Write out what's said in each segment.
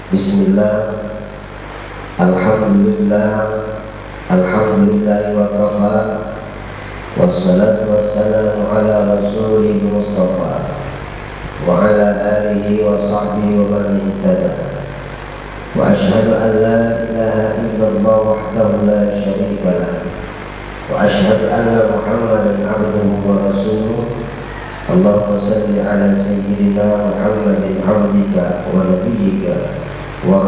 Bismillah, alhamdulillah, alhamdulillah wa kafa, wassalatu wassalamu ala rasulih mustafa wa ala alihi wa sahbihi wa man ihtada. Wa ashhadu an la ilaha illallah wahdahu la syarika lah, wa ashhadu anna Muhammadan abduhu wa rasuluh. Allahumma salli ala sayyidina Muhammadin abdika wa nabiyyika wa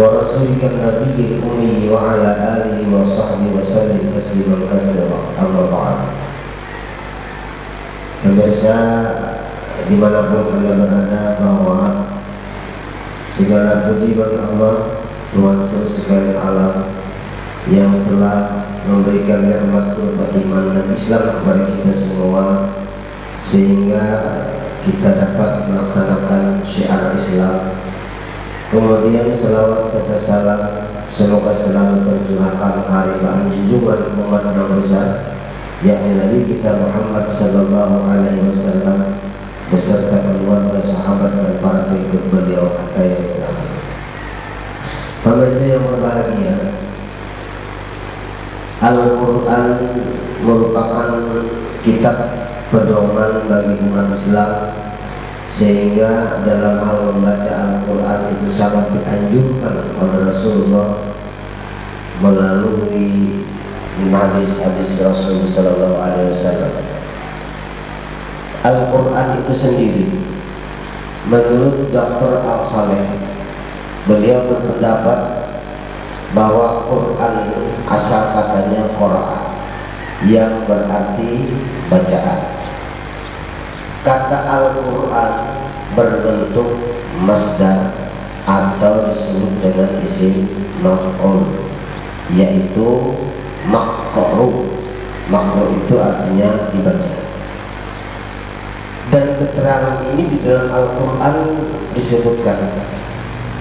rasulika nabiyil ummi wa ala alihi wa sahbihi wa sallim tasliman katsira. Amma ba'd. Pemirsa dimanapun Anda berada, bahwa segala puji bagi Allah, Tuhan seluruh sekalian alam, yang telah memberikan nikmat berupa iman dan Islam kepada kita semua, sehingga kita dapat melaksanakan syiar Islam. Kemudian selawat serta salam semoga selalu tercurahkan keharibaan junjungan umat yang besar, yakni Nabi kita Muhammad sallallahu alaihi wasallam beserta keluarga, sahabat dan para pengikut beliau hatta yaumil akhir. Pemirsa yang berbahagia, Al-Quran merupakan kitab pedoman bagi umat Islam, sehingga dalam hal membaca Al-Quran itu sangat dianjurkan oleh Rasulullah melalui hadis-hadis Rasul sallallahu alaihi wasallam. Al-Quran itu sendiri, menurut Dr. Al-Saleh, beliau berpendapat bahwa Quran asal katanya Quran, yang berarti bacaan. Kata Al-Quran berbentuk masdar atau disebut dengan isim maf'ul, yaitu maqru. Maqru itu artinya dibaca. Dan keterangan ini di dalam Al-Quran disebutkan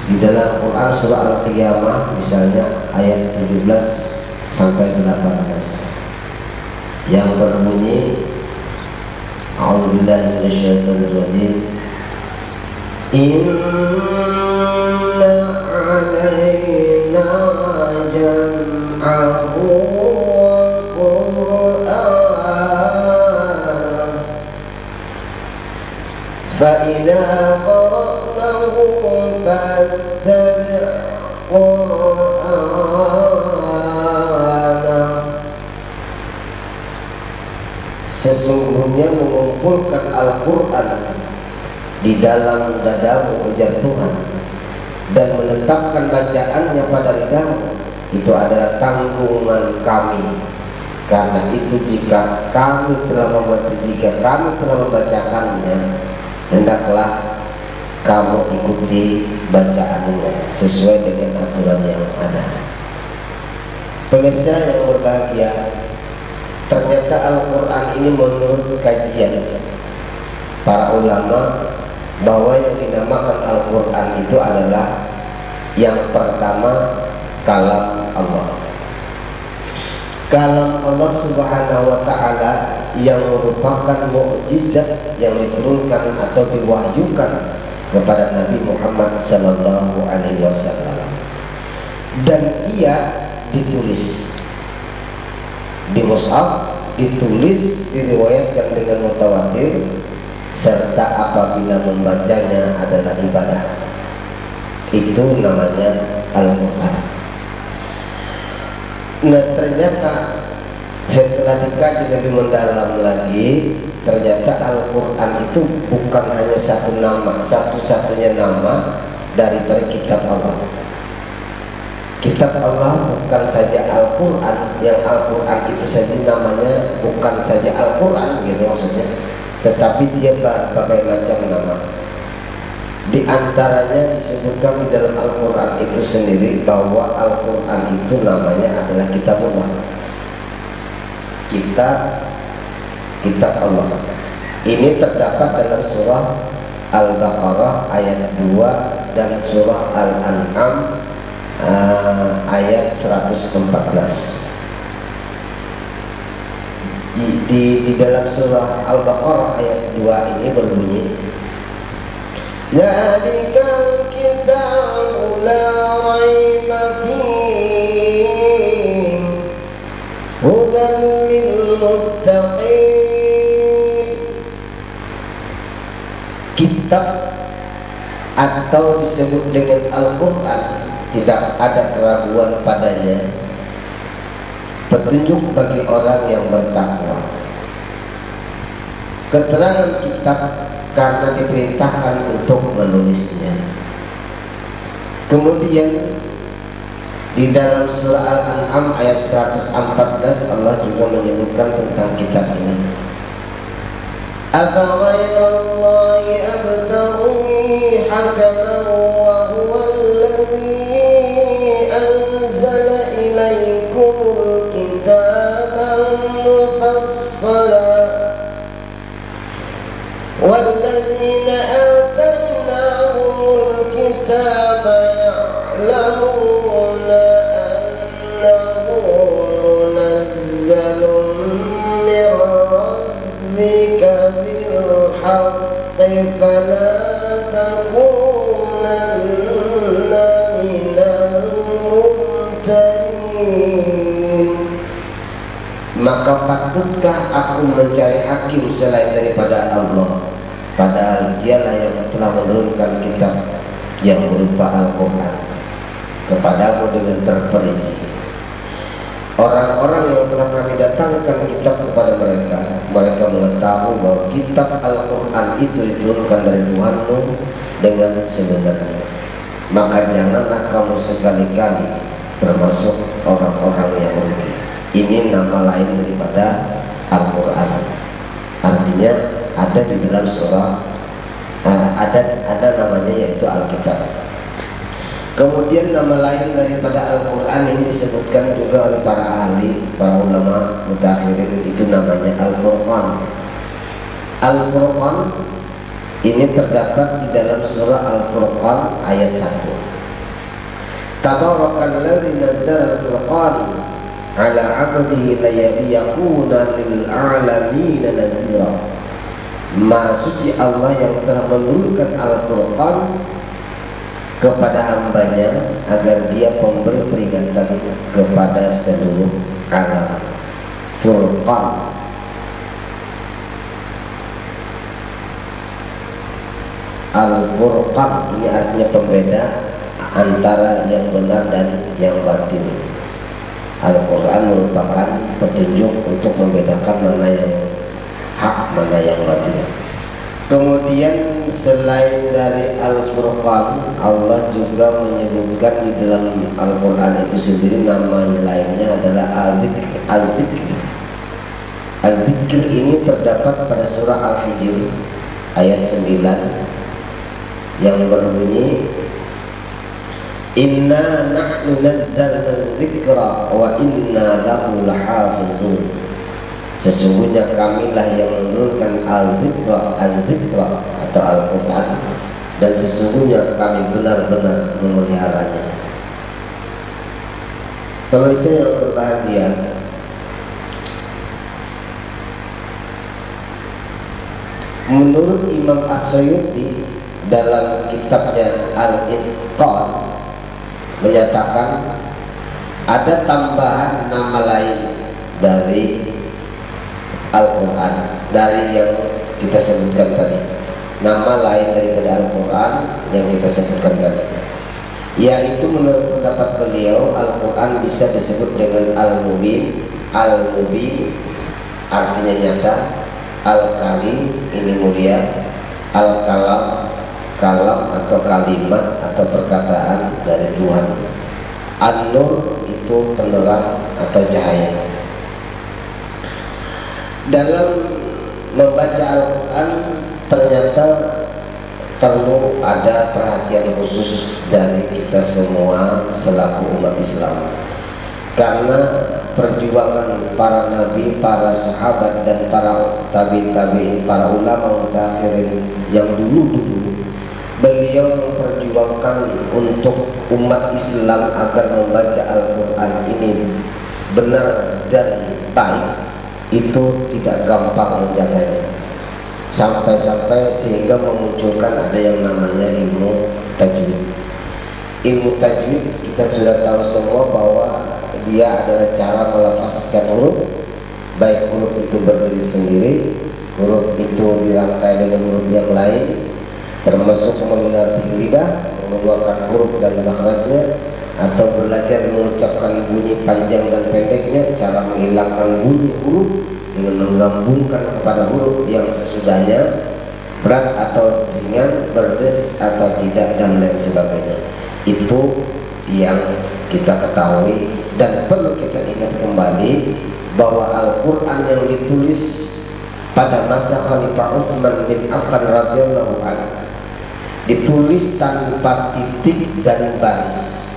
di dalam Quran surah Al-Qiyamah, misalnya ayat 17 sampai 18 yang berbunyi, A'udzubillahi minasyaitonir rajim, Inna 'alaina jam'ahu wa Qur'an fa idza qara'nahu fattabi' Qur'ana. Sesungguhnya mengumpulkan Al-Quran di dalam dadamu, ujar Tuhan, dan menetapkan bacaannya pada lidahmu, itu adalah tanggungan kami. Karena itu jika kami telah membacakannya, hendaklah kamu ikuti bacaannya sesuai dengan aturan yang ada. Pemirsa yang berbahagia, ternyata Al-Quran ini menurut kajian para ulama bahwa yang dinamakan Al-Quran itu adalah yang pertama kalam Allah. Kalam Allah subhanahu wa ta'ala yang merupakan mukjizat yang diturunkan atau diwahyukan kepada Nabi Muhammad sallallahu alaihi wasallam, dan ia ditulis di mushaf, ditulis, diriwayatkan dengan mutawatir, serta apabila membacanya adalah ibadah. Itu namanya Al-Quran. Nah, ternyata setelah dikaji lebih mendalam lagi, ternyata Al-Quran itu bukan hanya satu nama, satu-satunya nama daripada kitab Allah. Kitab Allah bukan saja Al-Quran, yang Al-Quran itu saja namanya bukan saja Al-Quran gitu maksudnya, tetapi dia berbagai macam nama. Di antaranya disebutkan di dalam Al-Quran itu sendiri bahwa Al-Quran itu namanya adalah Kitabullah, kitab Allah. Ini terdapat dalam surah Al-Baqarah ayat 2 dan surah Al-An'am ayat 114. Di dalam surah Al-Baqarah ayat 2 ini berbunyi, Zalikal kitabu la raiba fihi hudan lil muttaqin. Kitab atau disebut dengan Al-Quran tidak ada keraguan padanya, petunjuk bagi orang yang bertakwa. Keterangan kitab karena diperintahkan untuk menulisnya. Kemudian di dalam surah Al-An'am ayat 114 Allah juga menyebutkan tentang kitab ini. Afaghayrallahi abtaghi hakaman wa huwa alladhi anzala ilaykumul kitaba mufassala والذين آتيناهم الكتاب يعلمون أنه منزل من ربك بالحق فلا تكونن من الممترين. Maka patutkah aku mencari hakim selain daripada Allah, padahal dialah yang telah menurunkan kitab yang berupa Al-Quran kepadamu dengan terperinci. Orang-orang yang telah kami datangkan kitab kepada mereka, mereka mengetahui bahwa kitab Al-Quran itu diturunkan dari Tuhanmu dengan sebenarnya. Maka janganlah kamu sekali-kali termasuk orang-orang yang rugi. Ini nama lain daripada Al-Quran. Artinya ada di dalam surah, ada namanya yaitu Alkitab. Kemudian nama lain daripada Al-Quran ini disebutkan juga oleh para ahli, para ulama mutakhirin, itu namanya Al-Furqan. Al-Furqan ini terdapat di dalam surah Al-Furqan ayat 1. Tabarakalladzi nazzala al-Furqan ala 'abdihi liyakuna lil 'alamin nadhira. Maha suci Allah yang telah menurunkan Al-Furqan kepada hambanya agar dia pemberi peringatan kepada seluruh alam. Furqan, Al-Furqan ini artinya pembeda antara yang benar dan yang batil. Al-Quran merupakan petunjuk untuk membedakan mana yang hak, mana yang batil. Kemudian selain dari Al-Furqan, Allah juga menyebutkan di dalam Al-Quran itu sendiri nama lainnya adalah Al-Dzikr. Al-Dzikr ini terdapat pada surah Al-Hijr ayat 9 yang berbunyi, Inna nahnu nazzalna dzikra wa inna lahu lahafizun. Sesungguhnya kamilah yang menurunkan al-dzikra atau Al-Quran, dan sesungguhnya kami benar-benar memeliharanya. Pemirsa yang berbahagia, menurut Imam As-Suyuti dalam kitabnya Al-Itqan menyatakan ada tambahan nama lain dari Al-Quran, dari yang kita sebutkan tadi. Nama lain daripada Al-Quran yang kita sebutkan tadi, yaitu menurut pendapat beliau Al-Quran bisa disebut dengan Al-Mubin. Al-Mubin artinya nyata, Al-Kalim ini mulia, Al-Kalam, kalam atau kalimat atau perkataan dari Tuhan. An-Nur itu penerang atau cahaya. Dalam membaca Al-Quran ternyata perlu ada perhatian khusus dari kita semua selaku umat Islam, karena perjuangan para nabi, para sahabat, dan para tabi'in, para ulama mutaakhirin yang dulu-dulu, beliau memperjuangkan untuk umat Islam agar membaca Al-Quran ini benar dan baik. Itu tidak gampang menjaganya, sampai-sampai sehingga memunculkan ada yang namanya ilmu tajwid. Ilmu tajwid kita sudah tahu semua bahwa dia adalah cara melepaskan huruf, baik huruf itu berdiri sendiri, huruf itu dirangkai dengan huruf yang lain, termasuk melatih lidah, mengeluarkan huruf dan makhrajnya, atau belajar mengucapkan bunyi panjang dan pendeknya, cara menghilangkan bunyi huruf dengan menggabungkan kepada huruf yang sesudahnya, berat atau ringan, berdesis atau tidak, dan lain sebagainya. Itu yang kita ketahui, dan perlu kita ingat kembali bahwa Al-Quran yang ditulis pada masa Khalifah Utsman bin Affan radhiyallahu anhu ditulis tanpa titik dan baris.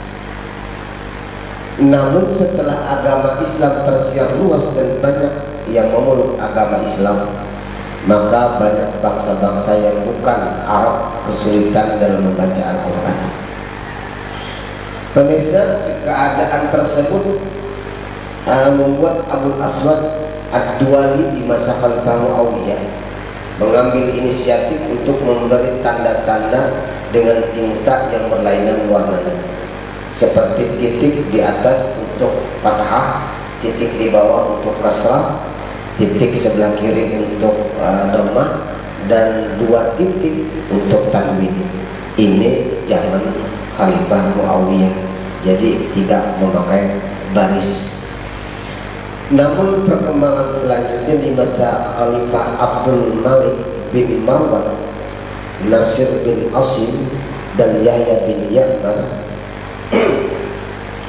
Namun setelah agama Islam tersiar luas dan banyak yang memeluk agama Islam, maka banyak bangsa-bangsa yang bukan Arab kesulitan dalam membaca Al-Quran. Pemirsa, keadaan tersebut membuat Abu Aswad Ad-Duwali di masa Khalifah Muawiyah mengambil inisiatif untuk memberi tanda-tanda dengan tinta yang berlainan warnanya, seperti titik di atas untuk fathah, titik di bawah untuk kasrah, titik sebelah kiri untuk dhammah, dan 2 titik untuk tanwin. Ini zaman Khalifah Muawiyah, jadi tidak memakai baris. Namun perkembangan selanjutnya di masa Khalifah Abdul Malik bin Marwan, Nasir bin Asim, dan Yahya bin Ya'mar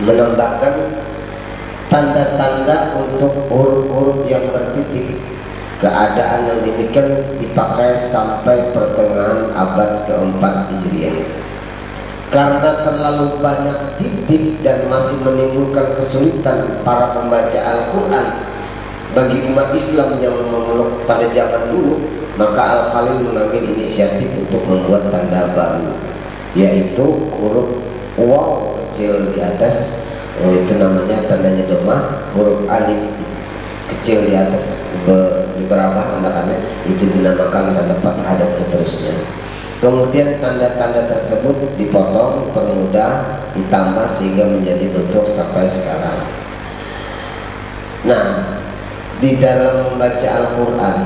menambahkan tanda-tanda untuk huruf-huruf yang bertitik. Keadaan yang demikian dipakai sampai pertengahan abad keempat Hijriah. Karena terlalu banyak titik dan masih menimbulkan kesulitan para pembaca Al-Quran bagi umat Islam yang memeluk pada zaman dulu, maka Al-Khalil mengambil inisiatif untuk membuat tanda baru, yaitu huruf waw kecil di atas, itu namanya tandanya dhammah, huruf alif kecil di atas di bawah anak-anak itu dinamakan tanda fathah, dan seterusnya. Kemudian tanda-tanda tersebut dipotong, permudah, ditambah sehingga menjadi bentuk sampai sekarang. Nah, di dalam membaca Al-Quran,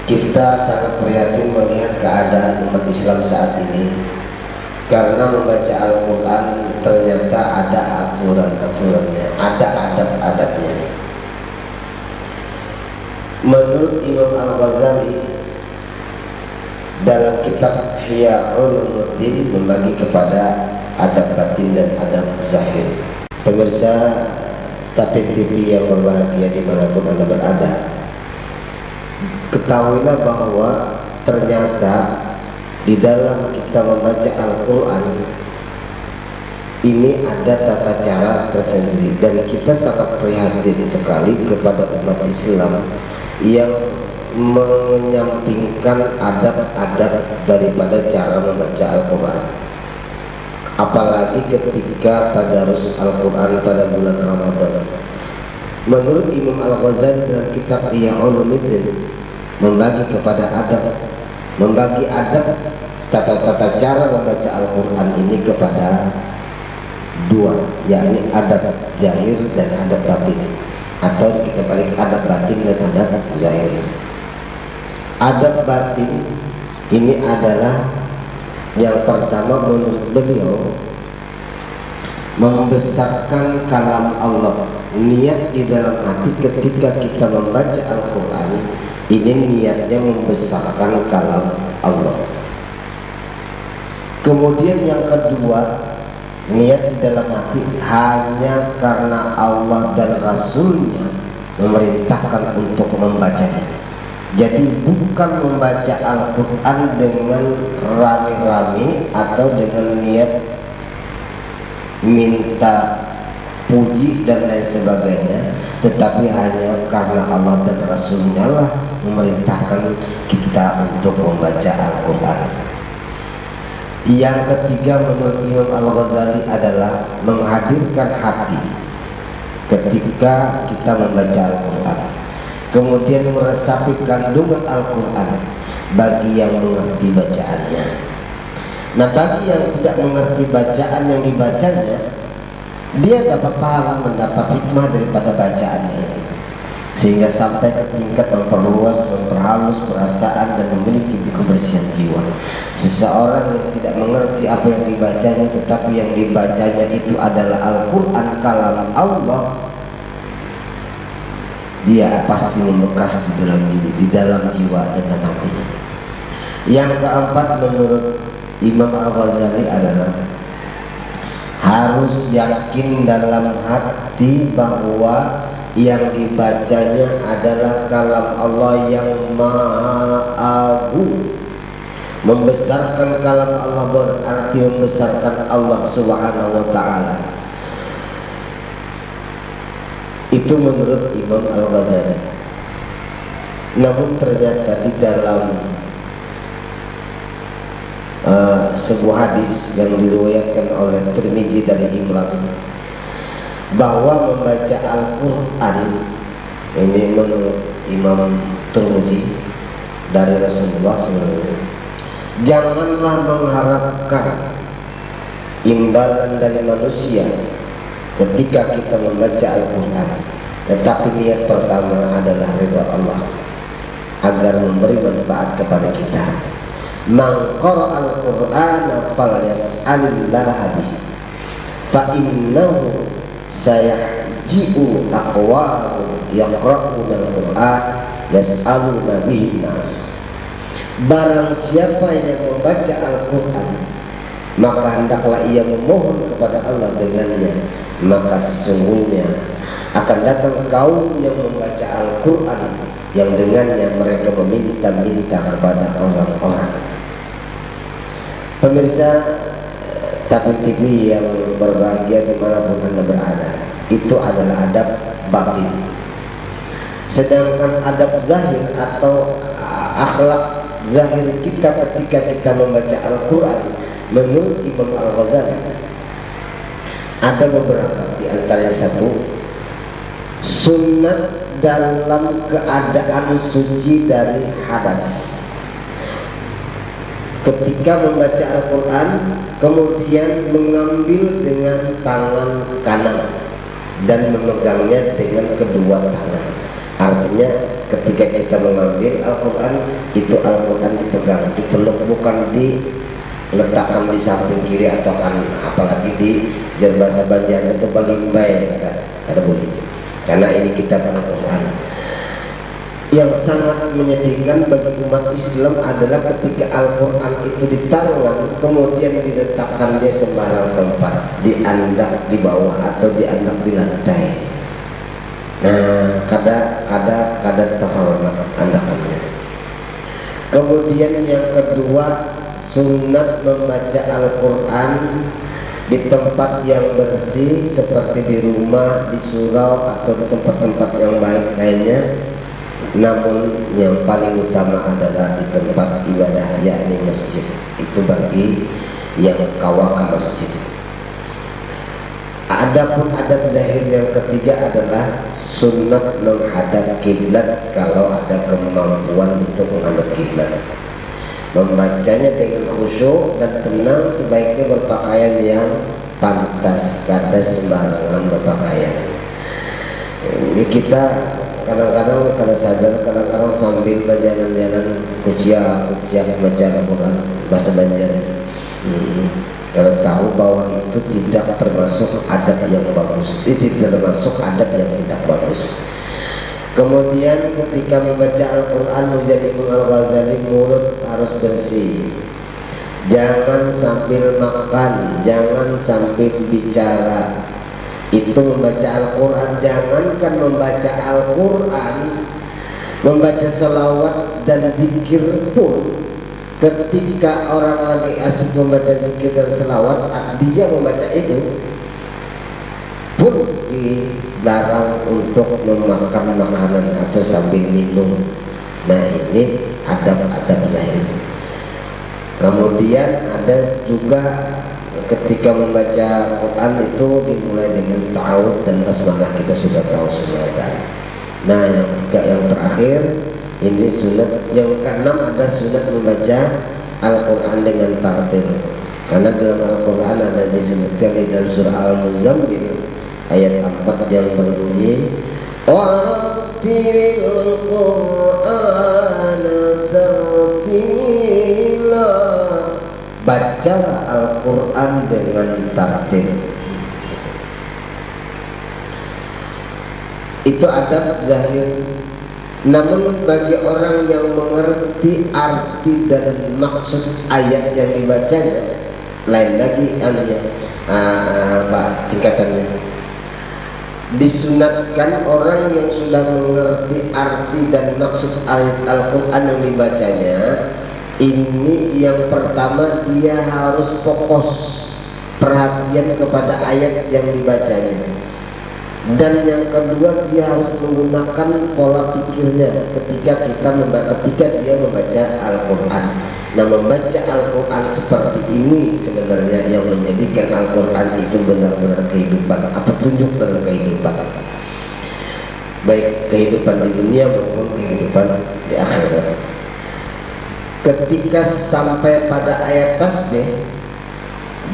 kita sangat prihatin melihat keadaan umat Islam saat ini. Karena membaca Al-Quran ternyata ada aturan-aturannya, ada adab-adabnya. Menurut Imam Al-Ghazali dalam kitab Ihya Ulumuddin membagi kepada adab batin dan adab zahir. Pemirsa Tapin TV yang berbahagia dimanapun Anda berada, ketahuilah bahwa ternyata di dalam kita membaca Al-Quran ini ada tata cara tersendiri, dan kita sangat prihatin sekali kepada umat Islam yang menyampingkan adab-adab daripada cara membaca Al-Quran, apalagi ketika tadarus Al-Quran pada bulan Ramadan. Menurut Imam Al-Ghazali dalam kitab Ihya Ulumuddin membagi kepada adab, membagi adab tata-tata cara membaca Al-Quran ini kepada 2, yakni adab zahir dan adab batin, atau kita balik adab batin dan adab zahir. Adab batin ini adalah yang pertama menurut beliau membesarkan kalam Allah. Niat di dalam hati ketika kita membaca Al-Quran ini niatnya membesarkan kalam Allah. Kemudian yang kedua, niat di dalam hati hanya karena Allah dan Rasulnya memerintahkan untuk membacanya. Jadi bukan membaca Al-Quran dengan rame-rame atau dengan niat minta puji dan lain sebagainya, tetapi hanya karena Allah dan Rasulnya lah memerintahkan kita untuk membaca Al-Quran. Yang ketiga menurut Imam Al-Ghazali adalah menghadirkan hati ketika kita membaca Al-Quran, kemudian meresapi kandungan Al-Quran bagi yang mengerti bacaannya. Nah, bagi yang tidak mengerti bacaan yang dibacanya, dia dapat pahala, mendapat hikmah daripada bacaannya itu, sehingga sampai ke tingkat memperluas, memperhalus perasaan dan memiliki kebersihan jiwa. Seseorang yang tidak mengerti apa yang dibacanya, tetapi yang dibacanya itu adalah Al-Quran, kalam Allah, dia pasti membekas di dalam jiwa dan hatinya. Yang keempat menurut Imam Al-Ghazali adalah harus yakin dalam hati bahwa yang dibacanya adalah kalam Allah yang Maha Agung. Membesarkan kalam Allah berarti membesarkan Allah Subhanahu wa Ta'ala. Itu menurut Imam Al-Ghazali. Namun ternyata di dalam sebuah hadis yang diriwayatkan oleh Tirmidzi dari Imran, bahwa membaca Al-Quran ini menurut Imam Tirmidzi dari Rasulullah SAW, janganlah mengharapkan imbalan dari manusia ketika kita membaca Al-Quran, tetapi niat pertama adalah ridha Allah agar memberi manfaat kepada kita. Man qara'a al-Qur'ana falyas'alillah bihi fa innahu sayahji'u aqwamu yaqra'una al-Qur'an yas'aluna bihi nas. Barang siapa yang membaca Al-Quran, maka hendaklah ia memohon kepada Allah dengannya, maka sesungguhnya akan datang kaum yang membaca Al-Quran yang dengannya mereka meminta-minta kepada orang-orang. Pemirsa Takwin TV yang berbahagia dimanapun Anda berada, itu adalah adab batin. Sedangkan adab zahir atau akhlak zahir kita ketika kita membaca Al-Quran menurut Imam Al-Ghazali ada beberapa, di antaranya satu, sunnah dalam keadaan suci dari hadas. Ketika membaca Al-Quran kemudian mengambil dengan tangan kanan dan memegangnya dengan kedua tangan. Artinya ketika kita mengambil Al-Quran, itu Al-Quran dipegang, dipeluk, bukan diletakkan di samping kiri atau kanan, apalagi di bahasa Banjar itu balimbai, kada boleh, karena ini kitab Al-Quran. Yang sangat menyedihkan bagi umat Islam adalah ketika Al-Quran itu di tangan kemudian diletakkan di sembarang tempat, diandak di bawah atau diandak di lantai. Nah, kada terhormat andakannya. Kemudian yang kedua, sunat membaca Al-Quran di tempat yang bersih seperti di rumah, di surau atau di tempat-tempat yang baik lainnya. Namun yang paling utama adalah di tempat ibadah, yakni masjid. Itu bagi yang kawakan masjid. Adapun adat zahir yang ketiga adalah sunat menghadap kiblat kalau ada kemampuan untuk menghadap kiblat. Membacanya dengan khusyuk dan tenang, sebaiknya berpakaian yang pantas, kada sembarangan berpakaian. Ini kita kadang-kadang kada sadar, kadang-kadang sambil berjalan-jalan kuciak baca Al-Quran bahasa Banjar. Kalau tahu bahwa itu tidak termasuk adab yang bagus, itu tidak termasuk adab yang tidak bagus. Kemudian ketika membaca Al-Quran menjadi Imam Al-Ghazali, mulut harus bersih. jangan sambil makan, jangan sambil bicara. Itu membaca Al-Quran. Jangankan membaca Al-Quran, membaca salawat dan zikir pun, ketika orang lagi asik membaca zikir dan salawat, dia membaca itu pun dilarang untuk memakan makanan atau sambil minum. Nah, ini adab-adab lahir. Kemudian ada juga ketika membaca Quran itu dimulai dengan ta'awudz dan basmalah, kita sudah tahu semua kan. Nah, yang terakhir ini sunat. Yang keenam ada sunat membaca Al-Quran dengan tartil. Karena dalam Al-Quran ada disebutkan di dalam surah Al-Muzammil ayat 4 yang berbunyi warattilil Qur'ana tartila, baca Al-Quran dengan tartil. Itu adab zahir. Namun bagi orang yang mengerti arti dan maksud ayat yang dibacanya, lain lagi tingkatannya. Disunatkan orang yang sudah mengerti arti dan maksud ayat Al-Quran yang dibacanya, ini yang pertama dia harus fokus perhatian kepada ayat yang dibacanya. Dan yang kedua, dia harus menggunakan pola pikirnya ketika dia membaca Al-Quran. Nah, membaca Al-Quran seperti ini sebenarnya yang menjadikan Al-Quran itu benar-benar kehidupan, petunjuk dalam kehidupan, baik kehidupan di dunia maupun kehidupan di akhirat. Ketika sampai pada ayat tasbih,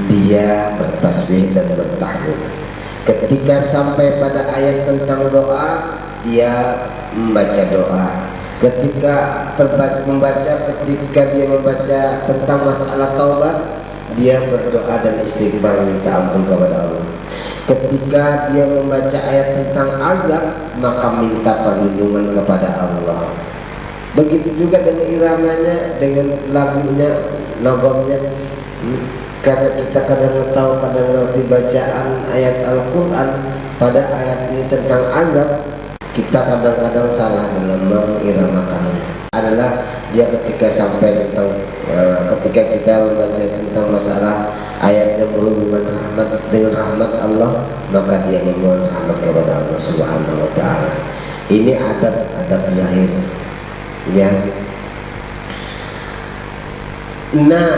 dia bertasbih dan bertahmid. Ketika sampai pada ayat tentang doa, dia membaca doa. Ketika dia membaca tentang masalah taubat, dia berdoa dan istighfar minta ampun kepada Allah. Ketika dia membaca ayat tentang azab, maka minta perlindungan kepada Allah. Begitu juga dengan iramanya, dengan lagunya, nagomnya. Karena kita kadang tahu, kadang ngerti bacaan ayat Al-Quran, pada ayat ini tentang azab, kita kadang-kadang salah dalam mengiramakannya. Adalah dia ketika sampai tentang ketika kita membaca tentang masalah ayat yang berhubungan dengan rahmat Allah, maka dia memohon rahmat kepada Allah Subhanahu wa Ta'ala. Ini adab lahir, ya. Nah,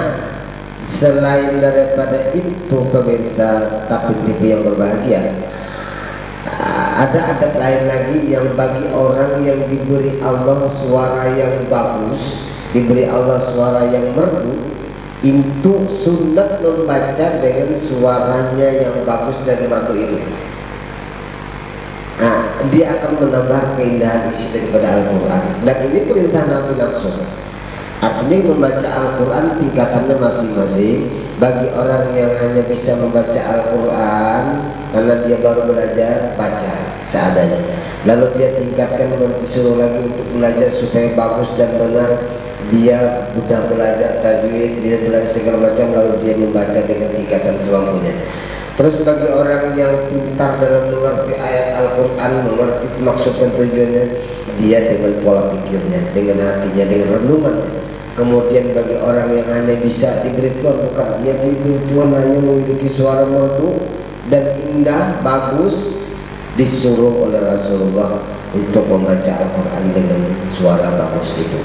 selain daripada itu, pemirsa Tapin TV yang berbahagia, ada adab lain lagi yang bagi orang yang diberi Allah suara yang bagus, diberi Allah suara yang merdu, itu sunat membaca dengan suaranya yang bagus dan merdu itu. Nah, dia akan menambah keindahan isi daripada Al-Quran. Dan ini perintah Nabi langsung. Artinya membaca Al-Quran tingkatannya masing-masing. Bagi orang yang hanya bisa membaca Al-Quran karena dia baru belajar, baca seadanya. Lalu dia tingkatkan, disuruh lagi untuk belajar supaya bagus dan benar. Dia sudah belajar tajwid, dia belajar segala macam, lalu dia membaca dengan tingkatan semampunya. Terus bagi orang yang pintar dalam mengerti ayat Al-Quran, mengerti maksud dan tujuannya, dia dengan pola pikirnya, dengan hatinya, dengan renungannya. Kemudian bagi orang yang hanya bisa diberi Tuhan, bukan, dia diberi Tuhan hanya memiliki suara merdu dan indah, bagus, disuruh oleh Rasulullah untuk membaca Al-Quran dengan suara bagus itu.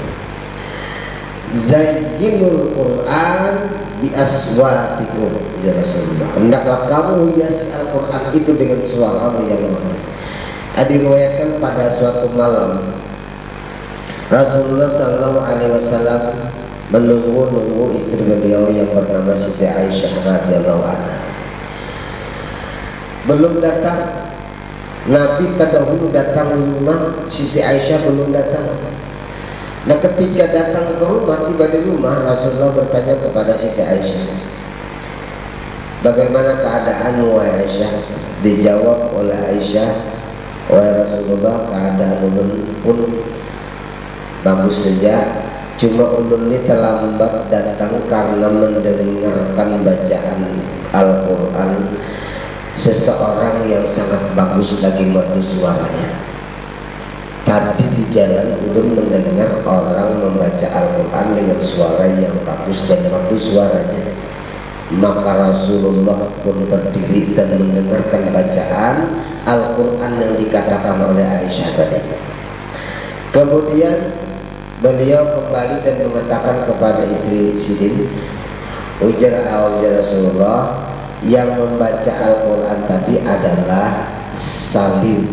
Zayyinul Quran bi aswatikum, ya Rasulullah, hendaklah kamu hiasi Al-Quran itu dengan suaramu yang merdu. Diriwayatkan pada suatu malam Rasulullah Sallallahu Alaihi Wasallam menunggu istri beliau yang bernama Siti Aisyah radhiyallahu anha. Belum datang, Nabi terdahulu datang ke rumah, Siti Aisyah belum datang. Nah, ketika datang ke rumah, tiba di rumah, Rasulullah bertanya kepada Siti Aisyah, bagaimana keadaanmu wahai Aisyah? Dijawab oleh Aisyah, wahai Rasulullah, keadaan pun bagus saja, Cuma ulun ini terlambat datang karena mendengarkan bacaan Al-Quran seseorang yang sangat bagus lagi merdu suaranya. Tadi di jalan ulun mendengar orang membaca Al-Quran dengan suara yang bagus dan bagus suaranya. Maka Rasulullah pun berdiri dan mendengarkan bacaan Al-Quran yang dikatakan oleh Aisyah tadi. Kemudian beliau kembali dan mengatakan kepada istri Sidin, ujar Rasulullah, yang membaca Al-Quran tadi adalah Salim,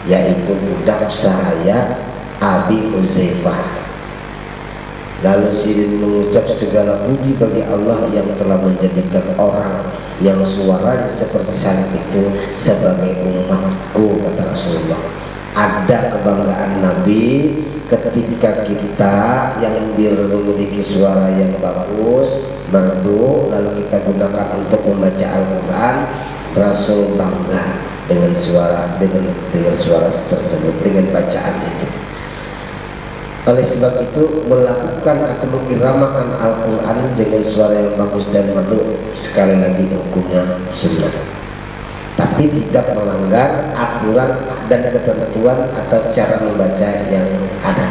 yaitu budak sahaya Abi Huzaifah. Lalu Sidin mengucap segala puji bagi Allah yang telah menjadikan orang yang suaranya seperti Salim itu sebagai umatku, kata Rasulullah. Ada kebanggaan Nabi ketika kita yang memiliki suara yang bagus, merdu, lalu kita gunakan untuk membaca Al-Quran. Rasul bangga dengan suara tersebut, dengan bacaan itu. Oleh sebab itu, melakukan atau mengiramakan Al-Quran dengan suara yang bagus dan merdu, sekali lagi hukumnya sunnah, tapi tidak melanggar aturan dan ketentuan atau cara membaca yang ada.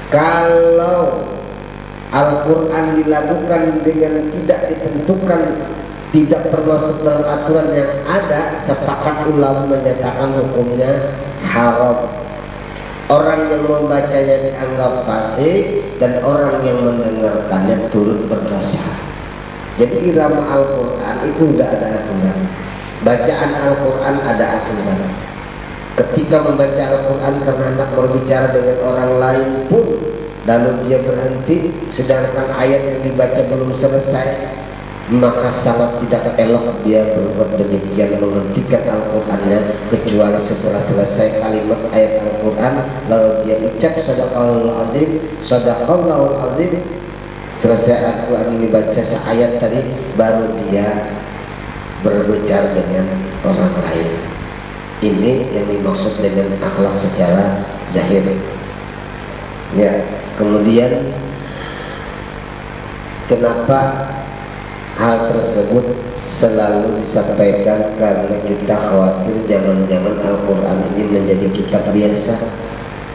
Kalau Al-Quran dilakukan dengan tidak ditentukan, tidak termasuk dalam aturan yang ada, sepakat ulama menyatakan hukumnya haram. Orang yang membacanya dianggap fasik dan orang yang mendengarkannya turut berdosa. Jadi irama Al-Quran itu tidak ada aturan. Bacaan Al-Quran ada aturan. Ketika membaca Al-Quran karena hendak berbicara dengan orang lain pun, lalu dia berhenti sedangkan ayat yang dibaca belum selesai, maka sangat tidak elok dia berbuat demikian, menghentikan Al-Qurannya kecuali setelah selesai kalimat ayat Al-Quran lalu dia ucap sadaqallahul azim, sadaqallahul azim. Selesai Al-Quran dibaca seayat tadi, baru dia berbicara dengan orang lain. Ini yang dimaksud dengan akhlak secara zahir. Ya, kemudian kenapa hal tersebut selalu disampaikan? Karena kita khawatir jangan-jangan Al-Quran ini menjadi kitab biasa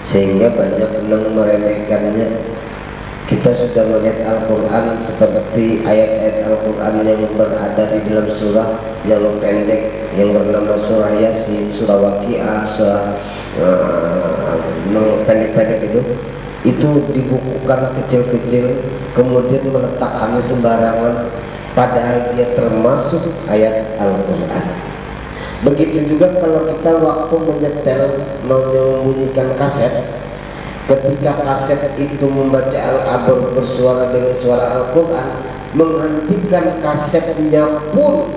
sehingga banyak yang meremehkannya. Kita sudah melihat Al-Quran seperti ayat-ayat Al-Quran yang berada di dalam surah yang pendek yang bernama surah Yasin, surah Waqiah, surah pendek-pendek itu dibukukan kecil-kecil kemudian meletakkannya sembarangan, padahal dia termasuk ayat Al-Quran. Begitu juga kalau kita waktu menyetel, menyembunyikan kaset, ketika kaset itu membaca Al-Abur bersuara dengan suara Al-Quran, menghentikan kasetnya pun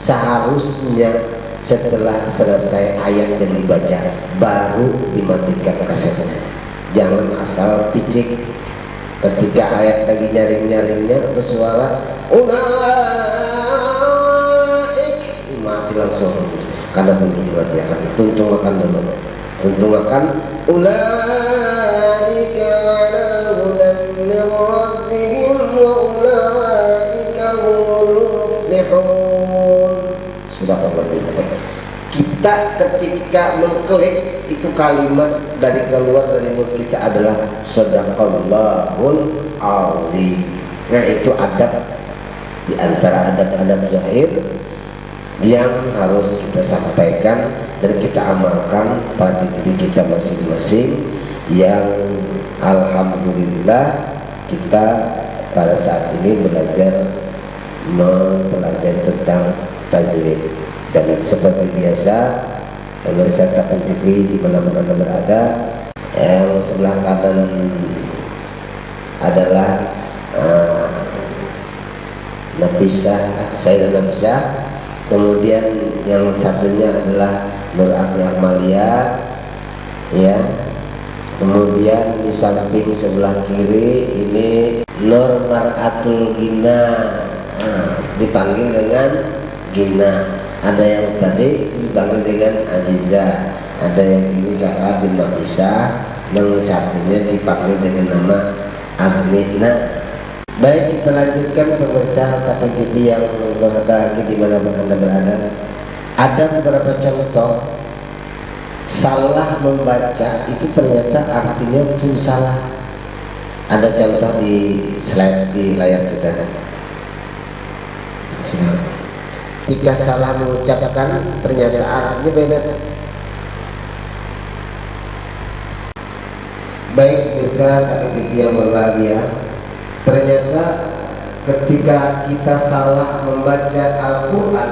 seharusnya setelah selesai ayat yang dibaca baru dimatikan kasetnya. Jangan asal picik ketika ayat lagi nyaring-nyaringnya bersuara ulaik, mati langsung karena belum dimatikan. Tuntungakan dulu, tuntungakan ulaika ala hudan min rabbihim wa ulaika humul muflihun. Sudah kita ketika mengklik itu kalimat dari keluar dari mulut kita adalah sadaqallahul azim. Nah, itu adab di antara adab-adab zahir yang harus kita sampaikan dan kita amalkan pada diri kita masing-masing, yang alhamdulillah kita pada saat ini mempelajari tentang tajwid. Dan seperti biasa, pemirsa Tapan TV di mana-mana Anda berada, yang sebelah kanan adalah Nafisah, saya dan Nafisah. Kemudian yang satunya adalah Nur Akhi Amalia, ya. Kemudian di samping sebelah kiri ini Nur Mar'atul Gina, dipanggil dengan Gina. Ada yang tadi dipanggil dengan Aziza, ada yang ini kakak bin Nafisah, yang satunya dipanggil dengan nama Amin. Nah, baik, kita lanjutkan pemirsa KPTV yang berada lagi dimanapun Anda berada. Ada beberapa contoh salah membaca itu ternyata artinya pun salah. Ada contoh di slide di layar kita kan. Jika salah mengucapkan ternyata artinya beda. Baik bisa KPTV yang berbahagia, ternyata ketika kita salah membaca Al-Quran,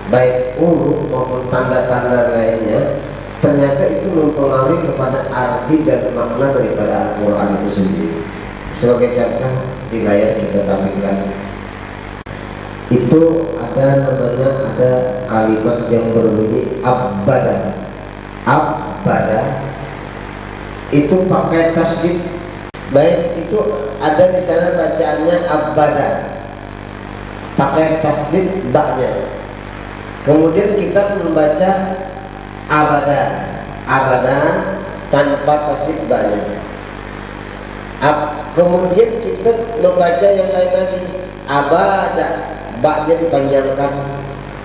baik huruf maupun tanda-tanda lainnya, ternyata itu mempengaruhi kepada arti dan makna daripada Al-Quran itu sendiri. Sebagai contoh di layar kita tampilkan, itu ada kalimat yang berbunyi abada. Abada itu pakai tasdid. Baik, itu ada di sana bacaannya abada, pakai tasdid baknya. Kemudian kita membaca abada, abada tanpa tasdid baknya. Kemudian kita membaca yang lain lagi, abada, baknya dipanjangkan,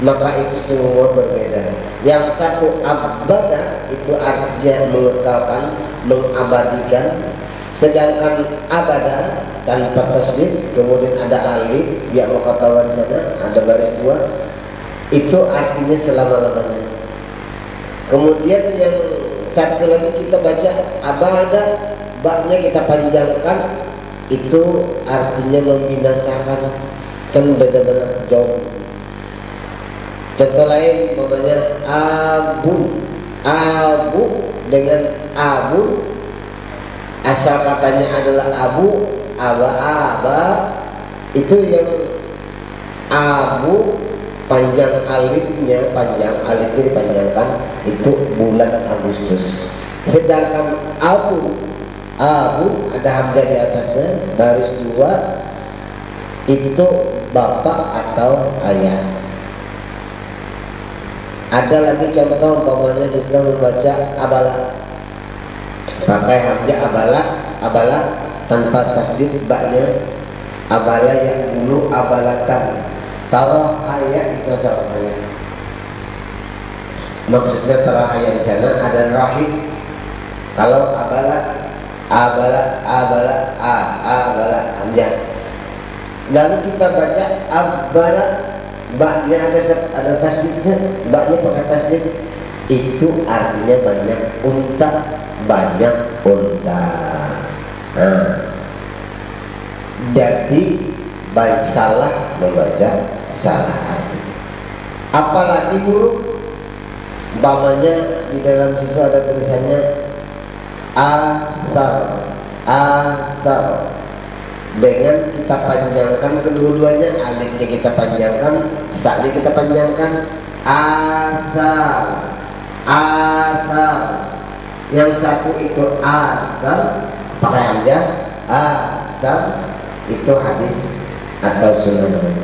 maka itu semua berbeda. Yang satu abada itu artinya mengekalkan, mengabadikan, sedangkan abada tanpa tasdid, kemudian ada alif, biar mukatawa di sana, ada baris dua, itu artinya selama-lamanya. Kemudian yang satu lagi kita baca abada, baknya kita panjangkan, itu artinya membinasakan, kan benar-benar jauh. Contoh lain namanya abun, abu dengan abun, asal katanya adalah abu, aba, itu yang abu panjang alifnya, dipanjangkan, itu bulan Agustus. Sedangkan abu ada hamzah di atasnya, baris dua, itu bapak atau ayah. Ada lagi contoh umpamanya kita membaca abala, pakai hamzah abala tanpa tasdid baknya, abala yang dulu abalakan, tarahaya itu asalnya. Maksudnya tarahaya di sana ada rahim. Kalau abala hamzah. Lalu kita baca abala, baknya ada tasdidnya, baknya pakai tasdid, itu artinya banyak unta. Nah, jadi baik salah membaca salah arti. Apalagi huruf, umpamanya di dalam situ ada tulisannya asar, dengan kita panjangkan kedua-duanya, alifnya kita panjangkan, saknya kita panjangkan, asar. Yang satu itu asar pakai hamzah, asar itu hadis atau sunnah namanya.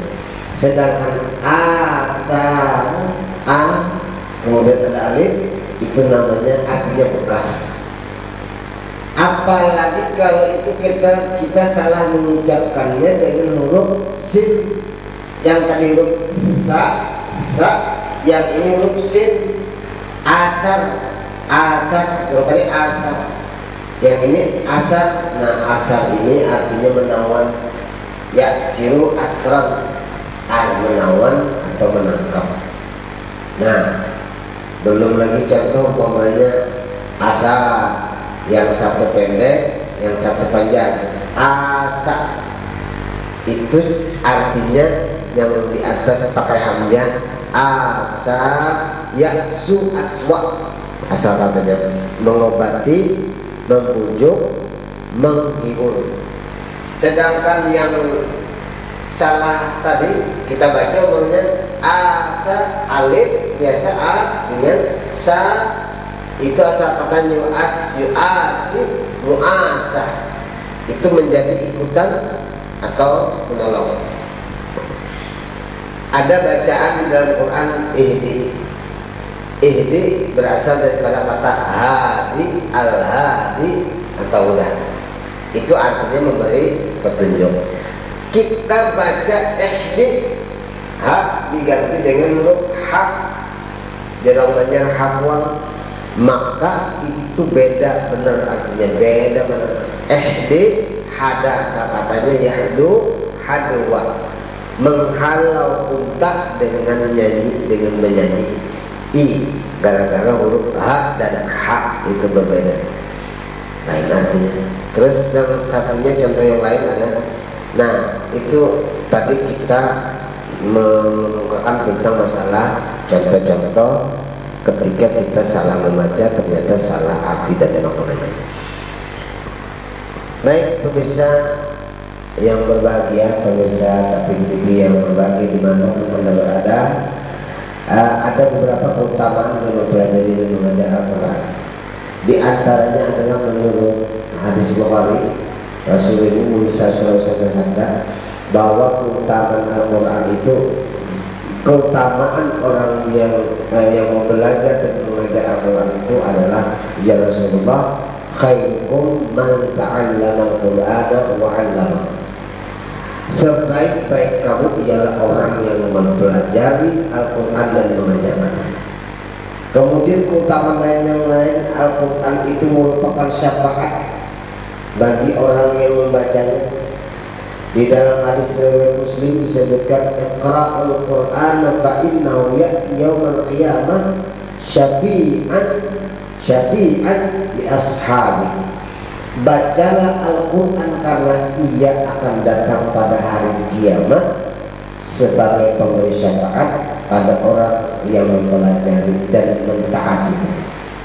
Sedangkan asar kemudian ada alif, itu namanya artinya bekas. Apalagi kalau itu kita salah mengucapkannya dengan huruf sin. Yang tadi huruf sa, yang ini huruf sin. Asar, yang tadi asar, yang ini asar. Nah, asar ini artinya menawan, ya siru asran, menawan atau menangkap. Nah, belum lagi contoh umpamanya asar, yang satu pendek, yang satu panjang. Asa itu artinya yang di atas pakai hamzah, asa yaksu aswa, asal katanya mengobati, membujuk, menghibur. Sedangkan yang salah tadi kita baca umumnya asa, alif biasa, a dengan sa, itu asal kata yu'asi, mu'asah, itu menjadi ikutan atau menolong. Ada bacaan di dalam Quran ihdi berasal daripada kata hadi, al-hadi atau ulah. Itu artinya memberi petunjuk. Kita baca ihdi, hak diganti dengan huruf hak, jarang banyak hakwang, maka itu beda benar, artinya beda benar. Ihdi hada katanya yahdu hadwa, menghalau unta dengan nyanyi, dengan menyanyi. I gara-gara huruf ha dan ha itu berbeda, lain artinya. Terus yang satunya contoh yang lain ada. Nah itu tadi kita mengumpulkan tentang masalah contoh-contoh ketika kita salah membaca ternyata salah arti dan maknanya. Baik pemirsa yang berbahagia, pemirsa Tapin TV yang berbahagia di mana Anda berada, ada beberapa keutamaan dalam mempelajari dan membaca Al-Quran. Di antaranya adalah menurut hadis Bukhari, Rasulullah SAW bersabda bahwa keutamaan Al-Quran itu, keutamaan orang yang mau belajar dan mengajar Al-Quran itu adalah, ya Rasulullah, khairukum man ta'allama al-Qur'ana wa 'allama. Sebaik-baik kamu ialah orang yang mempelajari Al-Quran dan mengajarkan. Kemudian keutamaan lain yang lain, Al-Quran itu merupakan syafaat bagi orang yang membacanya. Di dalam hadis riwayat Muslim disebutkan, "Iqra'ul Qur'ana fa innahu ya'ti yaumal qiyamah syafi'an li ashabi." Bacalah Al-Quran karena ia akan datang pada hari kiamat sebagai pemberi syafaat pada orang yang mempelajari dan mentaatinya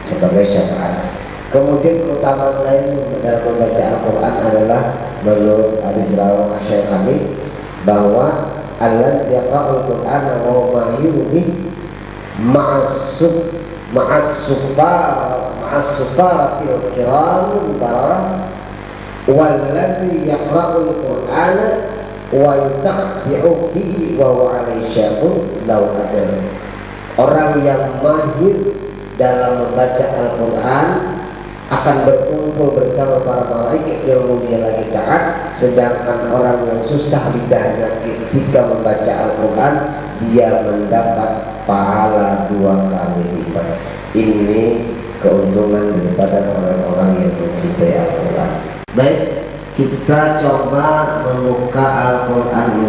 sebagai syafaat. Kemudian keutamaan lain dalam membaca Al-Quran adalah menurut hadis rawah Syekh kami bahwa Allah yaqra'ul Qur'ana wa mahyuni ma'as-sufaratil kiram bararah walladzi yaqra'ul Qur'ana wa yutaqti'u bihi wa huwa 'alaihi syaqun lau ajr. Orang yang mahir dalam membaca Al-Quran akan berkumpul bersama para malaikat yang mulia lagi taat, sedangkan orang yang susah lidahnya ketika membaca Al-Quran dia mendapat pahala 2 kali lipat. Ini keuntungan daripada orang-orang yang mencintai Al-Quran. Baik, kita coba membuka Al-Quran,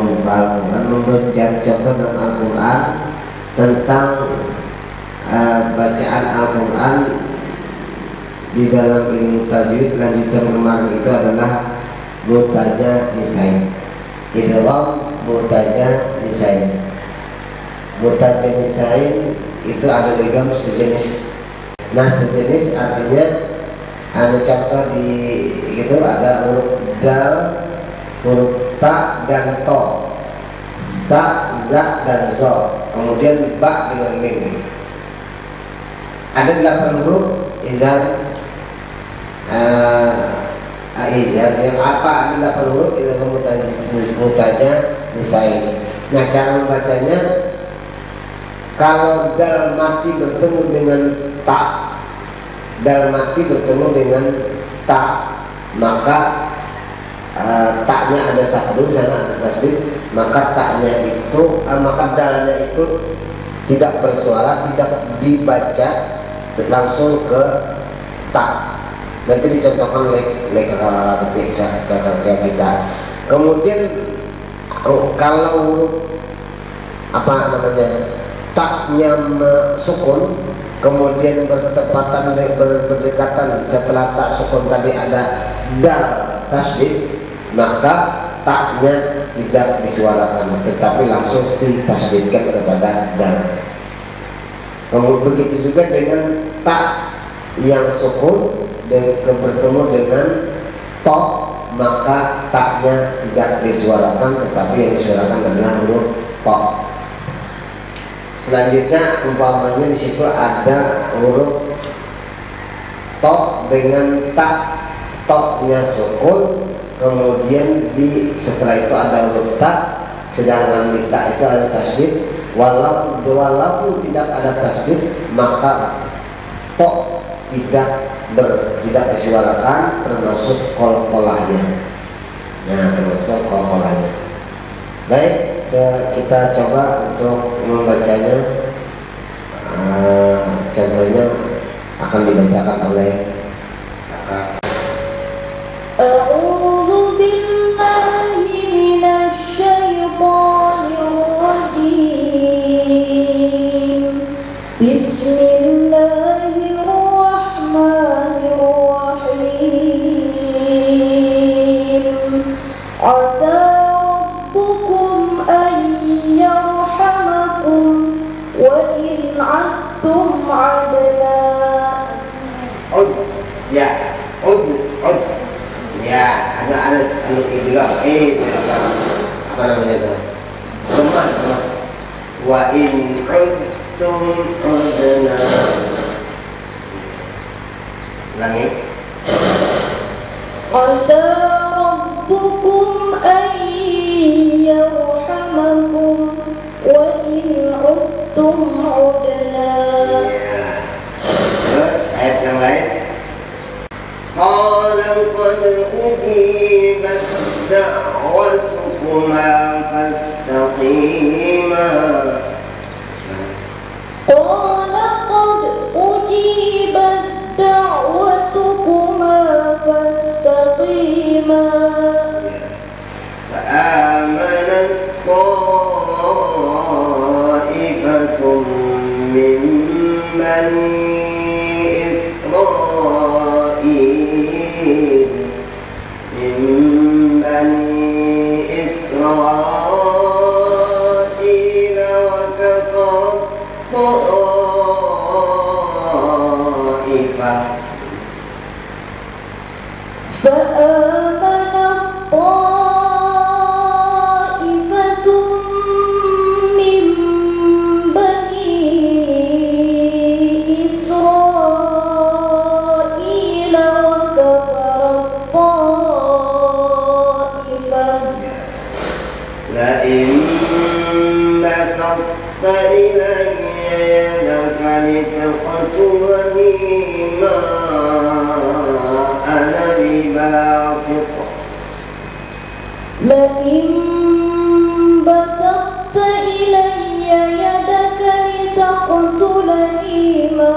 mencari contoh dalam Al-Quran tentang bacaan Al-Quran di dalam ilmu tajwid. Lanjutan kemarin itu adalah mutaja nisain, idgham mutaja nisain. Mutaja nisain itu ada juga sejenis. Nah sejenis artinya ada contoh di itu ada huruf dal, huruf ta dan to, sa, za dan zo, kemudian ba dengan mim. Ada 8 huruf izan. Izan yang apa? Ada 8 huruf itu mutaja nisain. Nah cara membacanya, kalau dal mati bertemu dengan ta, dal mati bertemu dengan ta, maka taknya ada satu sana ada tasdid, maka taknya itu maka dalnya itu tidak bersuara, tidak dibaca langsung ke ta. Nanti dicontohkan oleh kakak kita. Kemudian kalau apa namanya, taknya sukun, kemudian bertepatan berdekatan setelah tak sukun tadi ada dal tasdid, maka taknya tidak disuarakan tetapi langsung ditasdidkan kepada dal. Kemudian begitu juga dengan tak yang sukun bertemu dengan to, maka taknya tidak disuarakan tetapi yang disuarakan adalah huruf to. Selanjutnya umpamanya di situ ada huruf to dengan tak, to-nya sukun, kemudian setelah itu ada huruf ta, sedangkan di ta itu ada tasdid. Walaupun tidak ada tasdid, maka to tidak tidak disuarakan termasuk kol-kolahnya. Nah, termasuk kol-kolahnya. Baik, kita coba untuk membacanya. Contohnya akan dibacakan oleh kakak. A'udzu billahi minasy syaithanir rajim. Bismillahirrahmanirrahim. Asa rabbukum an yarhamakum wa in 'adtum 'adla. Ya, ya, ada juga. Apa namanya itu? Teman. Wa in 'udtum 'udna. Ulangi. Asa rabbukum an yarhamakum wa in 'udtum 'udna. Terus ayat yang lain. Qala qad ujibat da'watukuma fastaqima. Qala qad ujibat da'watukuma fastaqima. Fa'amanat ta'ifatun min bani إسرائيل وكفر طائفة فآمنت طائفة من بني إسرائيل وكفرت طائفة. لئن بسطت إلي يدك لتقتلني ما أنا بباسط لئن بسطت إلي يدك لتقتلني ما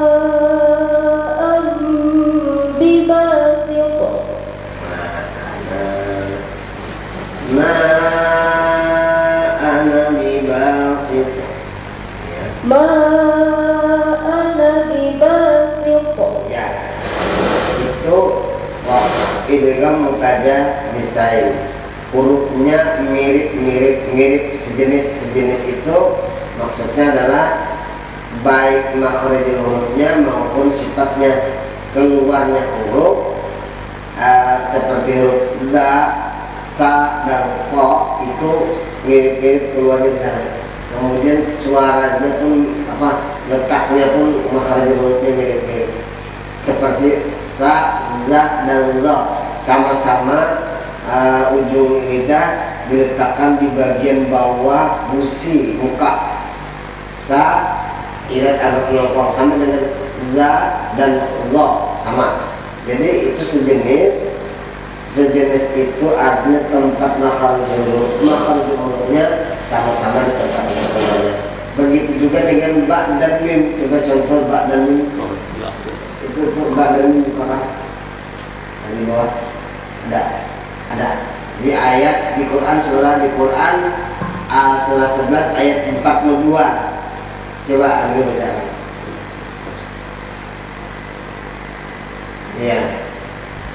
أنا بباسط ما أنا بباسط. Ya, itu idgham mutajah nistain. Hurufnya mirip sejenis itu maksudnya adalah baik makhrajul hurufnya maupun sifatnya. Keluarnya huruf seperti huruf da, ta dan ko itu mirip-mirip keluarnya di sana. Kemudian suaranya pun letaknya pun makhrajul hurufnya mirip-mirip. Seperti sa, za dan za sama-sama ujung lidah diletakkan di bagian bawah gusi muka. Sa ilat agak melengkung sama dengan za dan za sama. Jadi itu sejenis itu artinya tempat makhrajul hurufnya sama-sama di tempat makhrajnya. Begitu juga dengan ba dan mim. Coba contoh ba dan mim. Itu ba dan mim bukan di bawah ada di ayat di Quran surah 11 ayat 42. Coba ambil baca. Ya.